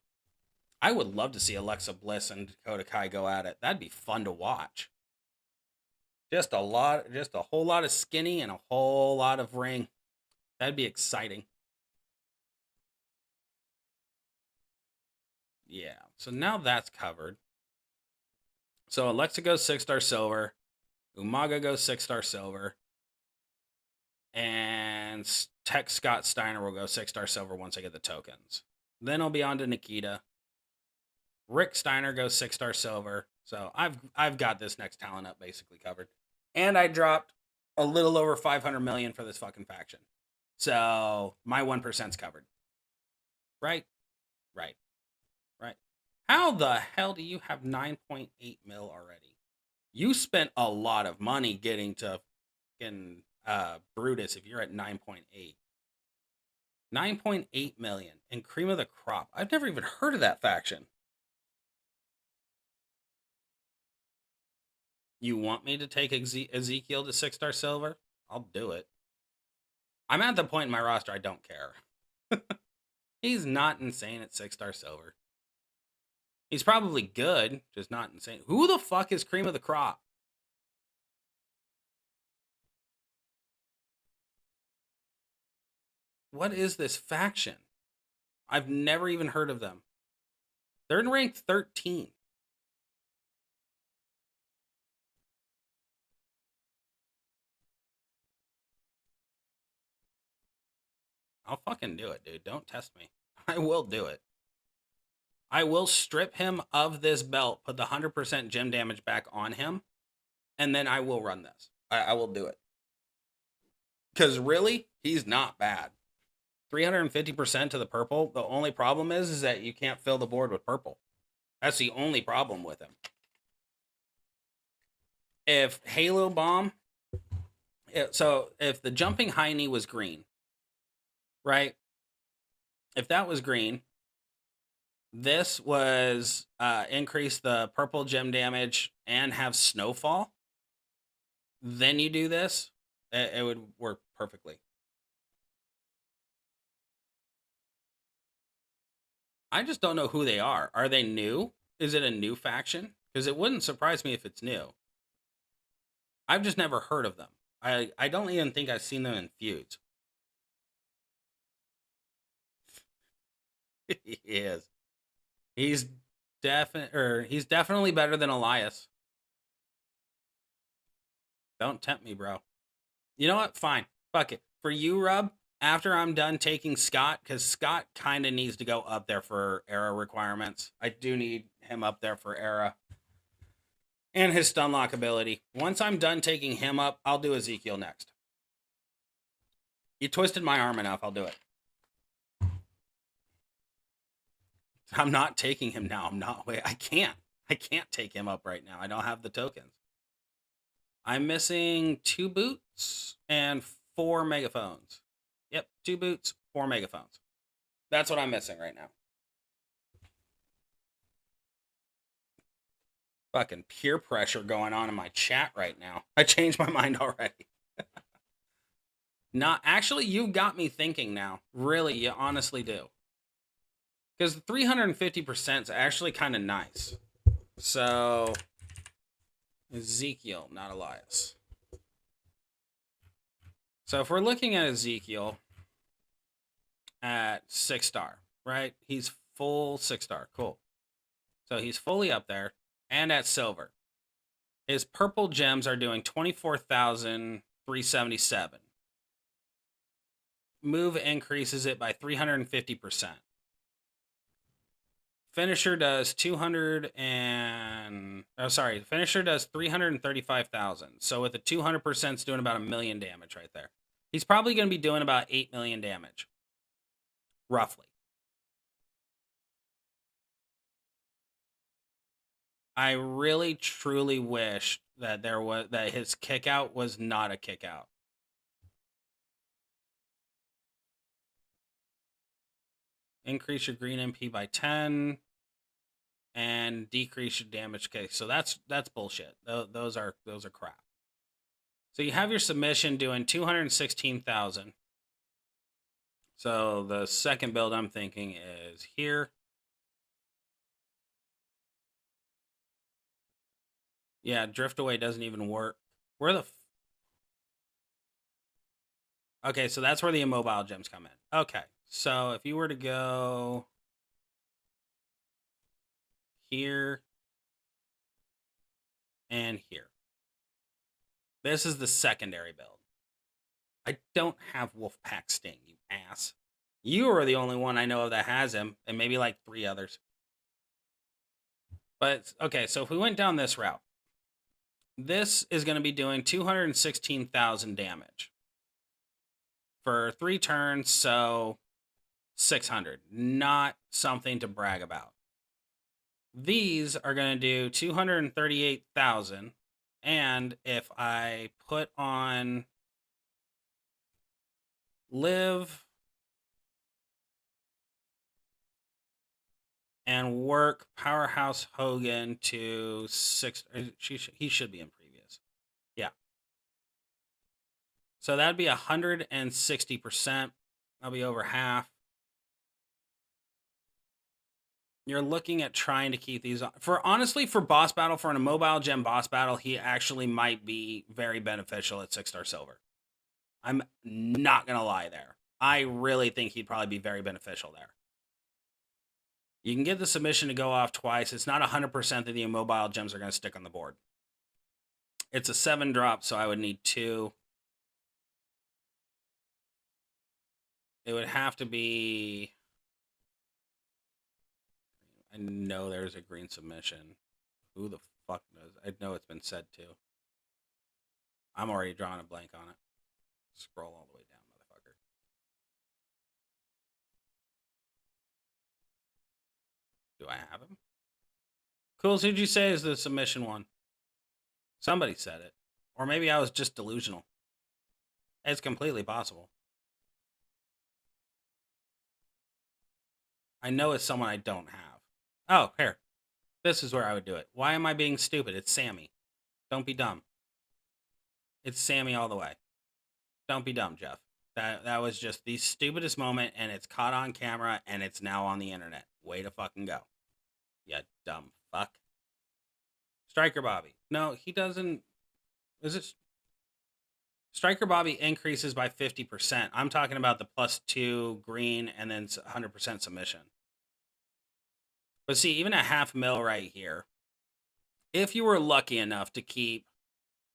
Speaker 1: I would love to see Alexa Bliss and Dakota Kai go at it. That'd be fun to watch. Just a whole lot of skinny and a whole lot of ring. That'd be exciting. Yeah, so now that's covered. So Alexa goes 6-star silver. Umaga goes 6-star silver. And Tech Scott Steiner will go 6-star silver once I get the tokens. Then I'll be on to Nikita. Rick Steiner goes 6-star silver. So I've got this next talent up basically covered. And I dropped a little over 500 million for this fucking faction. So my 1%'s covered. Right. How the hell do you have 9.8 mil already? You spent a lot of money getting to fucking Brutus if you're at 9.8. 9.8 million and cream of the crop. I've never even heard of that faction. You want me to take Ezekiel to 6-star silver? I'll do it. I'm at the point in my roster I don't care. He's not insane at 6-star silver. He's probably good, just not insane. Who the fuck is cream of the crop? What is this faction? I've never even heard of them. They're in rank 13. I'll fucking do it, dude. Don't test me. I will do it. I will strip him of this belt, put the 100% gem damage back on him, and then I will run this. I will do it. Because really, he's not bad. 350% to the purple. The only problem is that you can't fill the board with purple. That's the only problem with him. If Halo Bomb... So, if the jumping high knee was green, right? If that was green... This was increase the purple gem damage and have snowfall. Then you do this, it would work perfectly. I just don't know who they are. Are they new? Is it a new faction? Because it wouldn't surprise me if it's new. I've just never heard of them. I don't even think I've seen them in feuds. He is. He's definitely better than Elias. Don't tempt me, bro. You know what? Fine. Fuck it. For you, Rub, after I'm done taking Scott, because Scott kind of needs to go up there for era requirements. I do need him up there for era. And his stun lock ability. Once I'm done taking him up, I'll do Ezekiel next. You twisted my arm enough, I'll do it. I'm not taking him now. I can't. I can't take him up right now. I don't have the tokens. I'm missing 2 boots and 4 megaphones. Yep, 2 boots, 4 megaphones. That's what I'm missing right now. Fucking peer pressure going on in my chat right now. I changed my mind already. Not actually, you've got me thinking now. Really, you honestly do. Because 350% is actually kind of nice. So, Ezekiel, not Elias. So if we're looking at Ezekiel at 6-star, right? He's full 6-star. Cool. So he's fully up there and at silver. His purple gems are doing 24,377. Move increases it by 350%. Finisher does 335,000. So with a 200%, it's doing about 1 million damage right there. He's probably going to be doing about 8 million damage, roughly. I really truly wish that his kick out was not a kick out. Increase your green MP by 10 and decrease your damage case. So that's bullshit. Those are crap. So you have your submission doing 216,000. So the second build I'm thinking is here. Yeah, drift away doesn't even work. Where the okay, so that's where the immobile gems come in. Okay, so if you were to go here and here, this is the secondary build. I don't have Wolfpack Sting, you ass. You are the only one I know of that has him, and maybe like 3 others. But okay, so if we went down this route, this is going to be doing 216,000 damage for 3 turns, so 600. Not something to brag about. These are going to do 238,000, and if I put on live and work Powerhouse Hogan to 6, he should be in previous. Yeah. So that'd be 160%. That'll be over half. You're looking at trying to keep these on. Honestly, for boss battle, for an immobile gem boss battle, he actually might be very beneficial at 6-star silver. I'm not going to lie there. I really think he'd probably be very beneficial there. You can get the submission to go off twice. It's not 100% that the immobile gems are going to stick on the board. It's a 7-drop, so I would need 2. It would have to be... I know there's a green submission. Who the fuck knows? I know it's been said too. I'm already drawing a blank on it. Scroll all the way down, motherfucker. Do I have him? Cool, who'd you say is the submission one? Somebody said it. Or maybe I was just delusional. It's completely possible. I know it's someone I don't have. Oh, here. This is where I would do it. Why am I being stupid? It's Sammy. Don't be dumb. It's Sammy all the way. Don't be dumb, Jeff. That was just the stupidest moment, and it's caught on camera, and it's now on the internet. Way to fucking go. You dumb fuck. Striker Bobby. No, he doesn't. Is it? Striker Bobby increases by 50%. I'm talking about the +2 green and then 100% submission. But see, even a 500,000 right here, if you were lucky enough to keep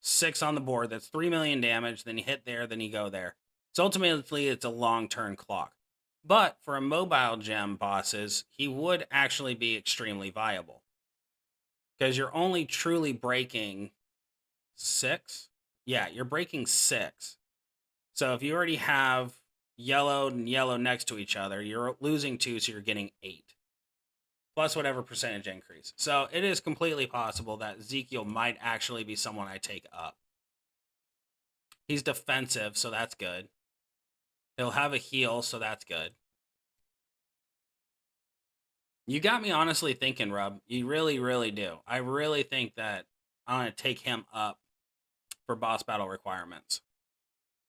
Speaker 1: 6 on the board, that's 3 million damage, then you hit there, then you go there. So ultimately, it's a long-turn clock. But for a mobile gem bosses, he would actually be extremely viable. Because you're only truly breaking 6? Yeah, you're breaking 6. So if you already have yellow and yellow next to each other, you're losing 2, so you're getting 8. plus whatever percentage increase. So it is completely possible that Ezekiel might actually be someone I take up. He's defensive, so that's good. He'll have a heal, so that's good. You got me honestly thinking, Rub. You really, really do. I really think that I'm going to take him up for boss battle requirements.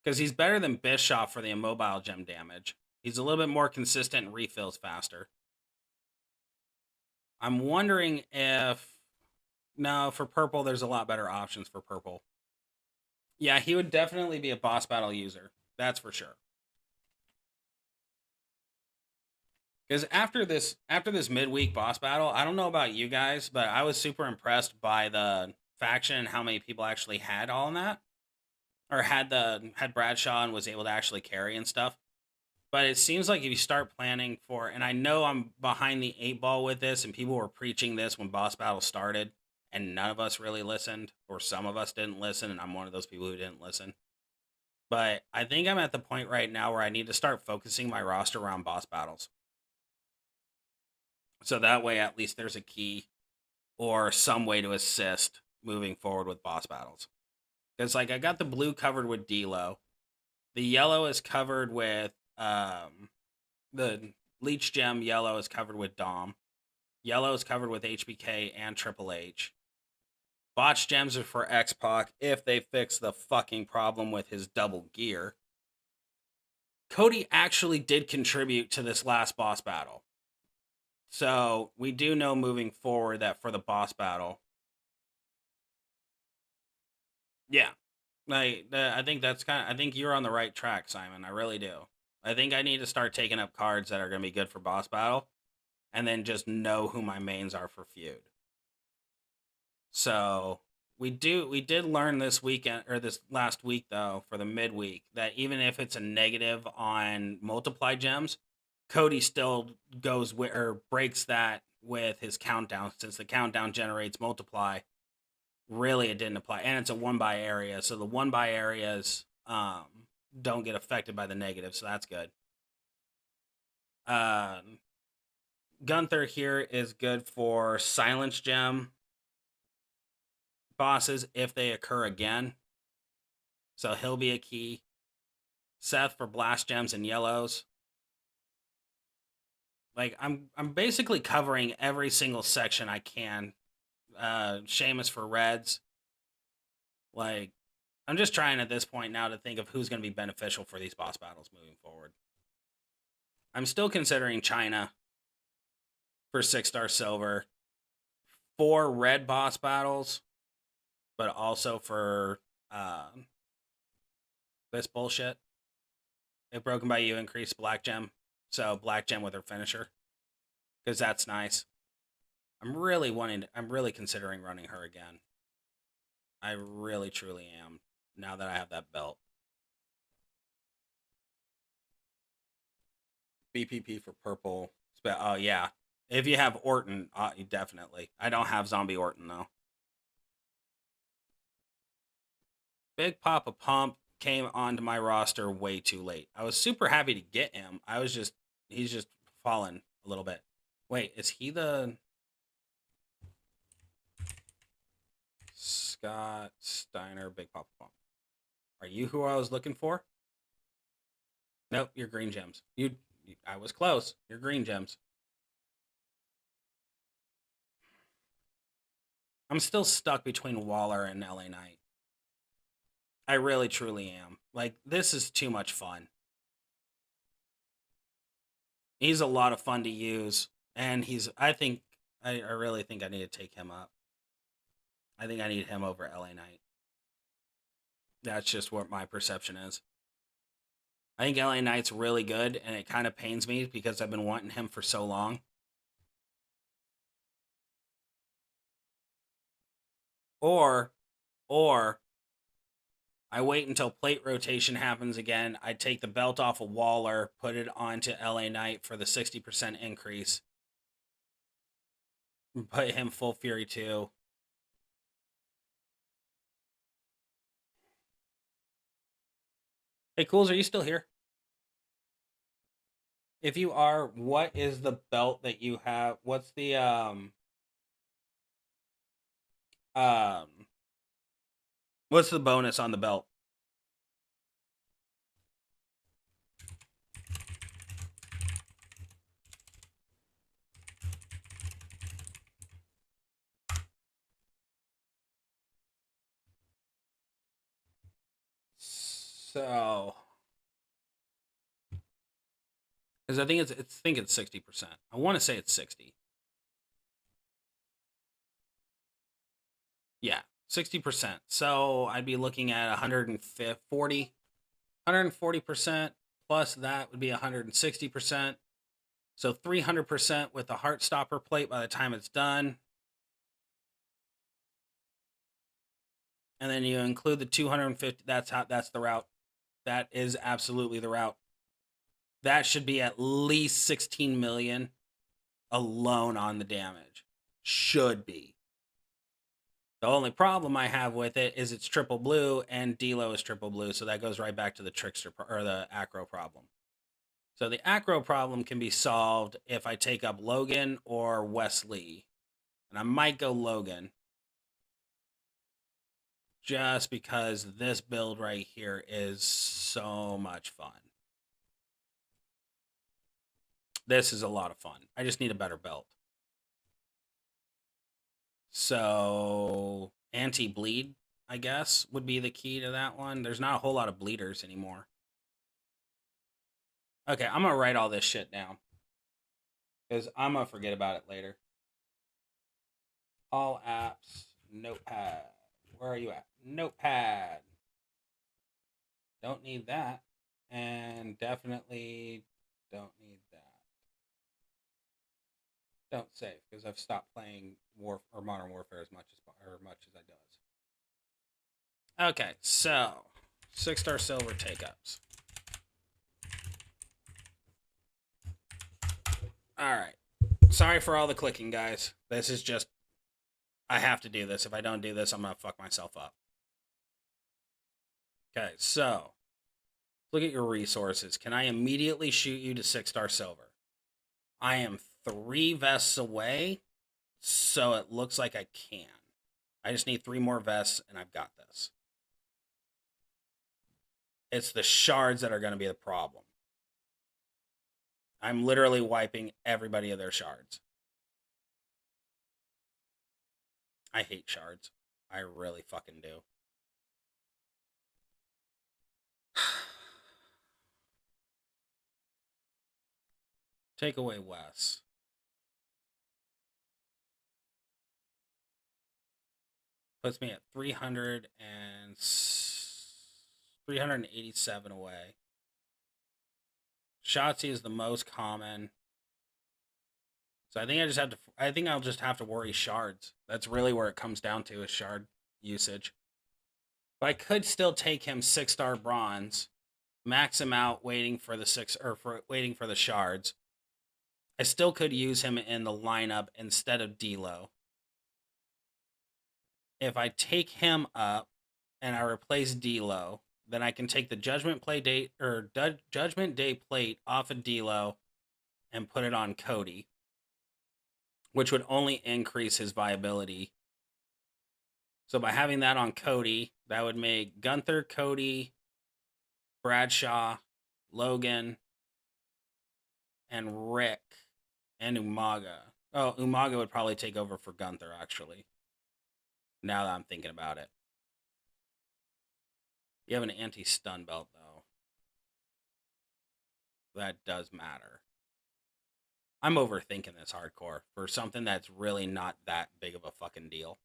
Speaker 1: Because he's better than Bischoff for the immobile gem damage. He's a little bit more consistent and refills faster. I'm wondering if... No, for purple, there's a lot better options for purple. Yeah, he would definitely be a boss battle user. That's for sure. Because after this midweek boss battle, I don't know about you guys, but I was super impressed by the faction and how many people actually had all in that, or had Bradshaw and was able to actually carry and stuff. But it seems like if you start planning for, and I know I'm behind the 8 ball with this, and people were preaching this when boss battle started, and none of us really listened, or some of us didn't listen, and I'm one of those people who didn't listen. But I think I'm at the point right now where I need to start focusing my roster around boss battles. So that way, at least there's a key or some way to assist moving forward with boss battles. Because, like, I got the blue covered with D-Lo. The yellow is covered with, the Leech Gem yellow is covered with Dom. Yellow is covered with HBK and Triple H. Botch gems are for X-Pac if they fix the fucking problem with his double gear. Cody actually did contribute to this last boss battle. So we do know moving forward that for the boss battle, yeah, I think that's I think you're on the right track, Simon. I really do. I think I need to start taking up cards that are going to be good for boss battle, and then just know who my mains are for feud. So we did learn this weekend, or this last week though, for the midweek, that even if it's a negative on multiply gems, Cody still goes with, or breaks that with his countdown, since the countdown generates multiply. Really, it didn't apply, and it's a 1 by area, so the 1 by areas don't get affected by the negative, so that's good. Gunther here is good for silence gem bosses if they occur again, so he'll be a key. Seth for blast gems and yellows. Like, I'm basically covering every single section I can. Sheamus for reds. Like, I'm just trying at this point now to think of who's going to be beneficial for these boss battles moving forward. I'm still considering China for 6-star silver, for red boss battles, but also for this bullshit. If broken by you, increase black gem. So black gem with her finisher, because that's nice. I'm really considering running her again. I really truly am, now that I have that belt. BPP for purple. Oh yeah, if you have Orton, definitely. I don't have Zombie Orton though. Big Papa Pump came onto my roster way too late. I was super happy to get him. He's just fallen a little bit. Wait, is he the Scott Steiner Big Papa Pump? Are you who I was looking for? Nope, you're green gems. I was close. You're green gems. I'm still stuck between Waller and LA Knight. I really truly am. Like, this is too much fun. He's a lot of fun to use, and I really think I need to take him up. I think I need him over LA Knight. That's just what my perception is. I think LA Knight's really good, and it kind of pains me because I've been wanting him for so long. Or I wait until plate rotation happens again. I take the belt off of Waller, put it onto LA Knight for the 60% increase. Put him full Fury 2. Hey, Cools, are you still here? If you are, what is the belt that you have? What's the um what's the bonus on the belt? So, because I think it's 60%. I want to say it's 60. Yeah, 60%. So I'd be looking at 140% plus that would be 160%. So 300% with the heart stopper plate by the time it's done. And then you include the 250. That's the route. That is absolutely the route. That should be at least 16 million alone on the damage. Should be. The only problem I have with it is it's triple blue and D'Lo is triple blue, so that goes right back to the trickster or the acro problem. So the acro problem can be solved if I take up Logan or Wesley, and I might go Logan, just because this build right here is so much fun. This is a lot of fun. I just need a better belt. So anti-bleed, I guess, would be the key to that one. There's not a whole lot of bleeders anymore. Okay, I'm gonna write all this shit down because I'm gonna forget about it later. All apps, notepad. Where are you at? Notepad. Don't need that, and definitely don't need that. Don't save because I've stopped playing Modern Warfare as much as I does. Okay, so 6-star silver take ups. All right. Sorry for all the clicking, guys. This is just I have to do this. If I don't do this, I'm gonna fuck myself up. Okay, so look at your resources. Can I immediately shoot you to 6-star silver? I am 3 vests away, so it looks like I can. I just need 3 more vests, and I've got this. It's the shards that are going to be the problem. I'm literally wiping everybody of their shards. I hate shards. I really fucking do. Take away Wes. Puts me at 387 away. Shotzi is the most common. So I think I'll just have to worry shards. That's really where it comes down to, is shard usage. But I could still take him 6-star bronze, max him out waiting for the shards. I still could use him in the lineup instead of D'Lo. If I take him up and I replace D'Lo, then I can take the Judgment Day plate off of D'Lo and put it on Cody, which would only increase his viability. So by having that on Cody, that would make Gunther, Cody, Bradshaw, Logan, and Rick, and Umaga. Oh, Umaga would probably take over for Gunther, actually. Now that I'm thinking about it. You have an anti-stun belt, though. That does matter. I'm overthinking this hardcore for something that's really not that big of a fucking deal.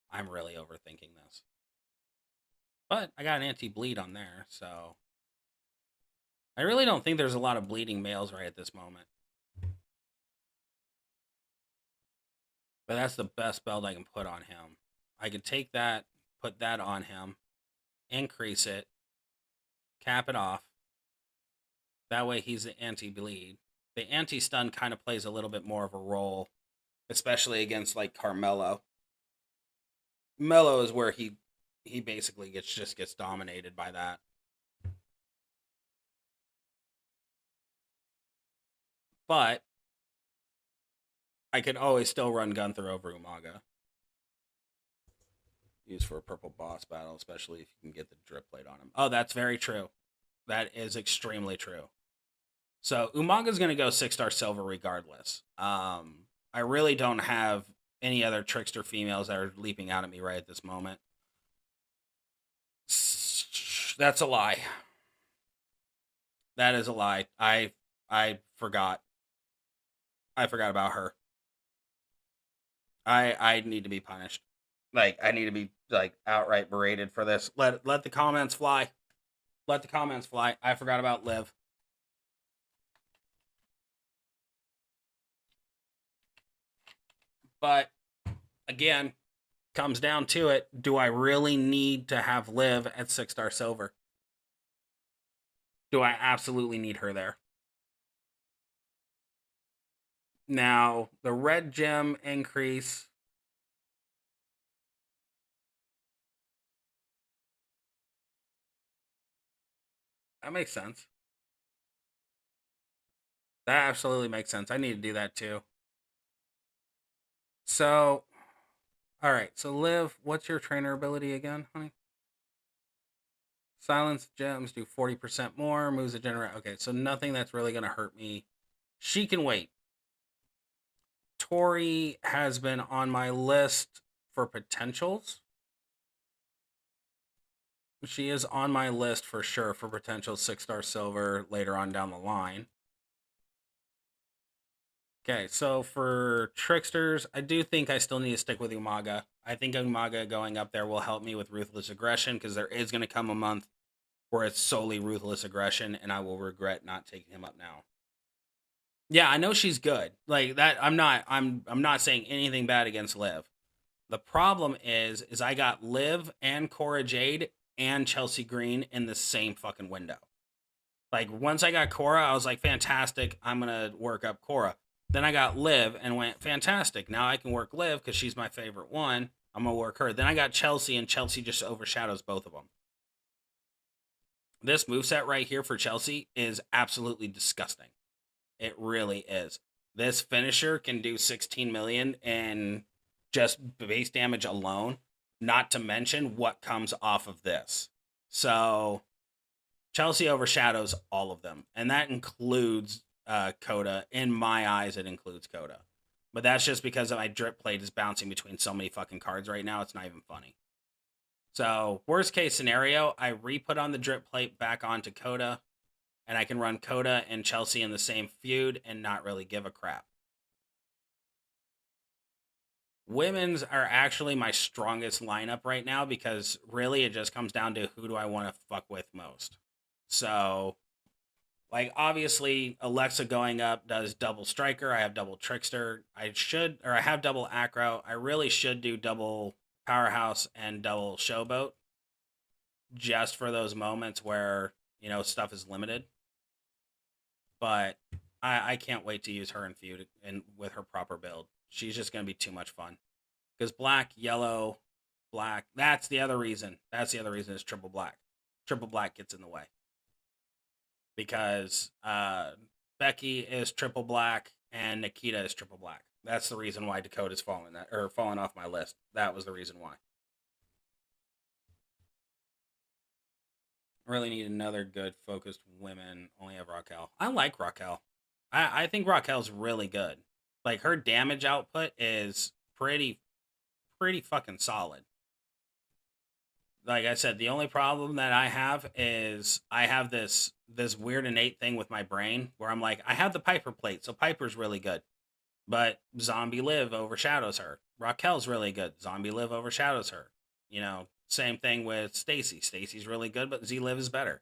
Speaker 1: I'm really overthinking this. But I got an anti-bleed on there, so I really don't think there's a lot of bleeding males right at this moment. But that's the best belt I can put on him. I could take that, put that on him, increase it, cap it off. That way he's the anti-bleed. The anti-stun kind of plays a little bit more of a role, especially against like Carmelo. Melo is where he basically gets dominated by that. But I could always still run Gunther over Umaga. Used for a purple boss battle, especially if you can get the drip plate on him. Oh, that's very true. That is extremely true. So Umaga's going to go 6-star silver regardless. I really don't have any other trickster females that are leaping out at me right at this moment. That's a lie. That is a lie. I forgot. I forgot about her. I need to be punished. Like, I need to be like outright berated for this. Let the comments fly. Let the comments fly. I forgot about Liv. But again, comes down to it. Do I really need to have Liv at 6-star silver? Do I absolutely need her there? Now, the red gem increase. That makes sense. That absolutely makes sense. I need to do that too. So, all right. So, Liv, what's your trainer ability again, honey? Silence gems do 40% more. Moves a generate. Okay, so nothing that's really going to hurt me. She can wait. Tori has been on my list for potentials. She is on my list for sure for potential 6-star silver later on down the line. Okay, so for tricksters, I do think I still need to stick with Umaga. I think Umaga going up there will help me with ruthless aggression because there is going to come a month where it's solely ruthless aggression, and I will regret not taking him up now. Yeah, I know she's good. Like that, I'm not saying anything bad against Liv. The problem is I got Liv and Cora Jade and Chelsea Green in the same fucking window. Like once I got Cora, I was like, fantastic. I'm gonna work up Cora. Then I got Liv and went, fantastic. Now I can work Liv because she's my favorite one. I'm gonna work her. Then I got Chelsea, and Chelsea just overshadows both of them. This moveset right here for Chelsea is absolutely disgusting. It really is. This finisher can do 16 million in just base damage alone, not to mention what comes off of this. So Chelsea overshadows all of them, and that includes Coda. In my eyes, it includes Coda. But that's just because my drip plate is bouncing between so many fucking cards right now, it's not even funny. So, worst case scenario, I re-put on the drip plate back onto Coda, and I can run Coda and Chelsea in the same feud and not really give a crap. Women's are actually my strongest lineup right now because really it just comes down to who do I want to fuck with most. So, like, obviously, Alexa going up does double striker. I have double trickster. I have double acro. I really should do double powerhouse and double showboat just for those moments where, stuff is limited. But I can't wait to use her in feud and with her proper build. She's just going to be too much fun. Because black, yellow, black, that's the other reason. That's the other reason is triple black. Triple black gets in the way. Because Becky is triple black and Nikita is triple black. That's the reason why Dakota's fallen off my list. That was the reason why. Really need another good focused women. Only have Raquel. I like Raquel. I think Raquel's really good. Like her damage output is pretty fucking solid. Like I said, the only problem that I have is I have this weird innate thing with my brain where I'm like, I have the Piper plate, so Piper's really good. But Zombie Liv overshadows her. Raquel's really good. Zombie Liv overshadows her. Same thing with Stacy. Stacy's really good, but Z Liv is better.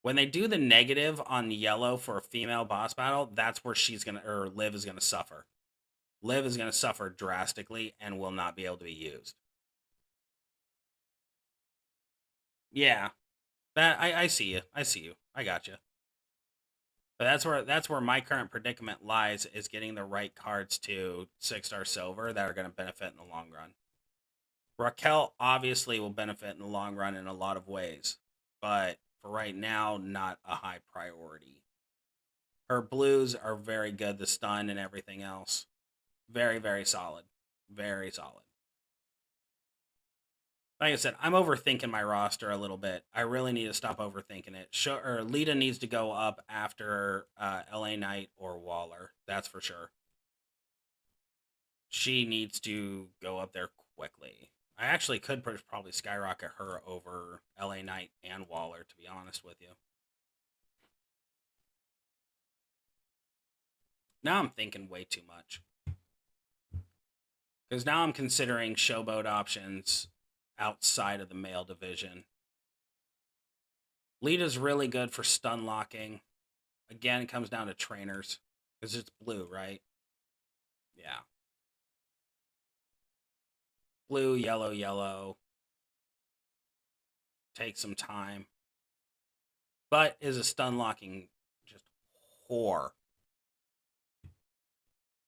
Speaker 1: When they do the negative on yellow for a female boss battle, that's where Liv is gonna suffer. Liv is gonna suffer drastically and will not be able to be used. Yeah, that I see you. I see you. I got you. But that's where my current predicament lies is getting the right cards to 6-star silver that are going to benefit in the long run. Raquel obviously will benefit in the long run in a lot of ways, but for right now, not a high priority.
Speaker 2: Her blues are very good. The stun and everything else. Very, very solid. Very solid. Like I said, I'm overthinking my roster a little bit. I really need to stop overthinking it. Lita needs to go up after LA Knight or Waller. That's for sure. She needs to go up there quickly. I actually could probably skyrocket her over LA Knight and Waller, to be honest with you. Now I'm thinking way too much. Because now I'm considering showboat options outside of the male division. Lita's really good for stun locking. Again, it comes down to trainers. Because it's blue, right? Yeah. Blue, yellow, yellow. Takes some time. But is a stun locking just whore.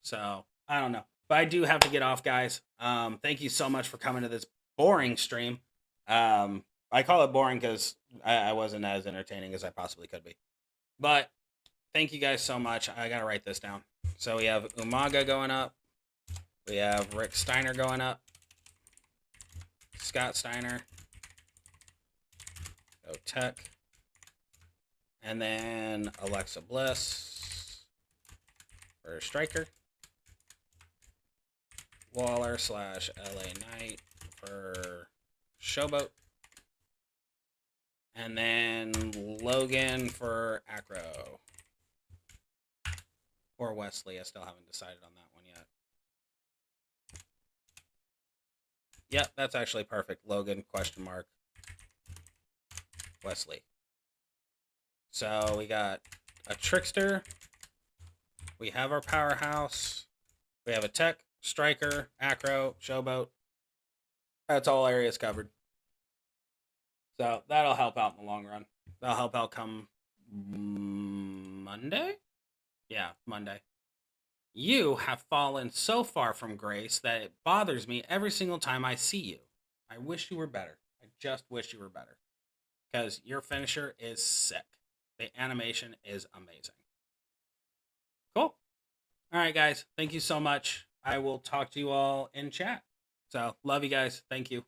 Speaker 2: So, I don't know. But I do have to get off, guys. Thank you so much for coming to this boring stream. I call it boring because I wasn't as entertaining as I possibly could be. But thank you guys so much. I got to write this down. So we have Umaga going up. We have Rick Steiner going up. Scott Steiner. Go Tech. And then Alexa Bliss for Striker. Waller / LA Knight for Showboat. And then Logan for Acro. Or Wesley. I still haven't decided on that one yet. Yep, that's actually perfect. Logan, ? Wesley. So we got a Trickster. We have our Powerhouse. We have a Tech, Striker, Acro, Showboat. That's all areas covered. So that'll help out in the long run. That'll help out come Monday? Yeah, Monday. You have fallen so far from grace that it bothers me every single time I see you. I wish you were better. I just wish you were better. Because your finisher is sick. The animation is amazing. Cool. All right, guys. Thank you so much. I will talk to you all in chat. So, love you guys. Thank you.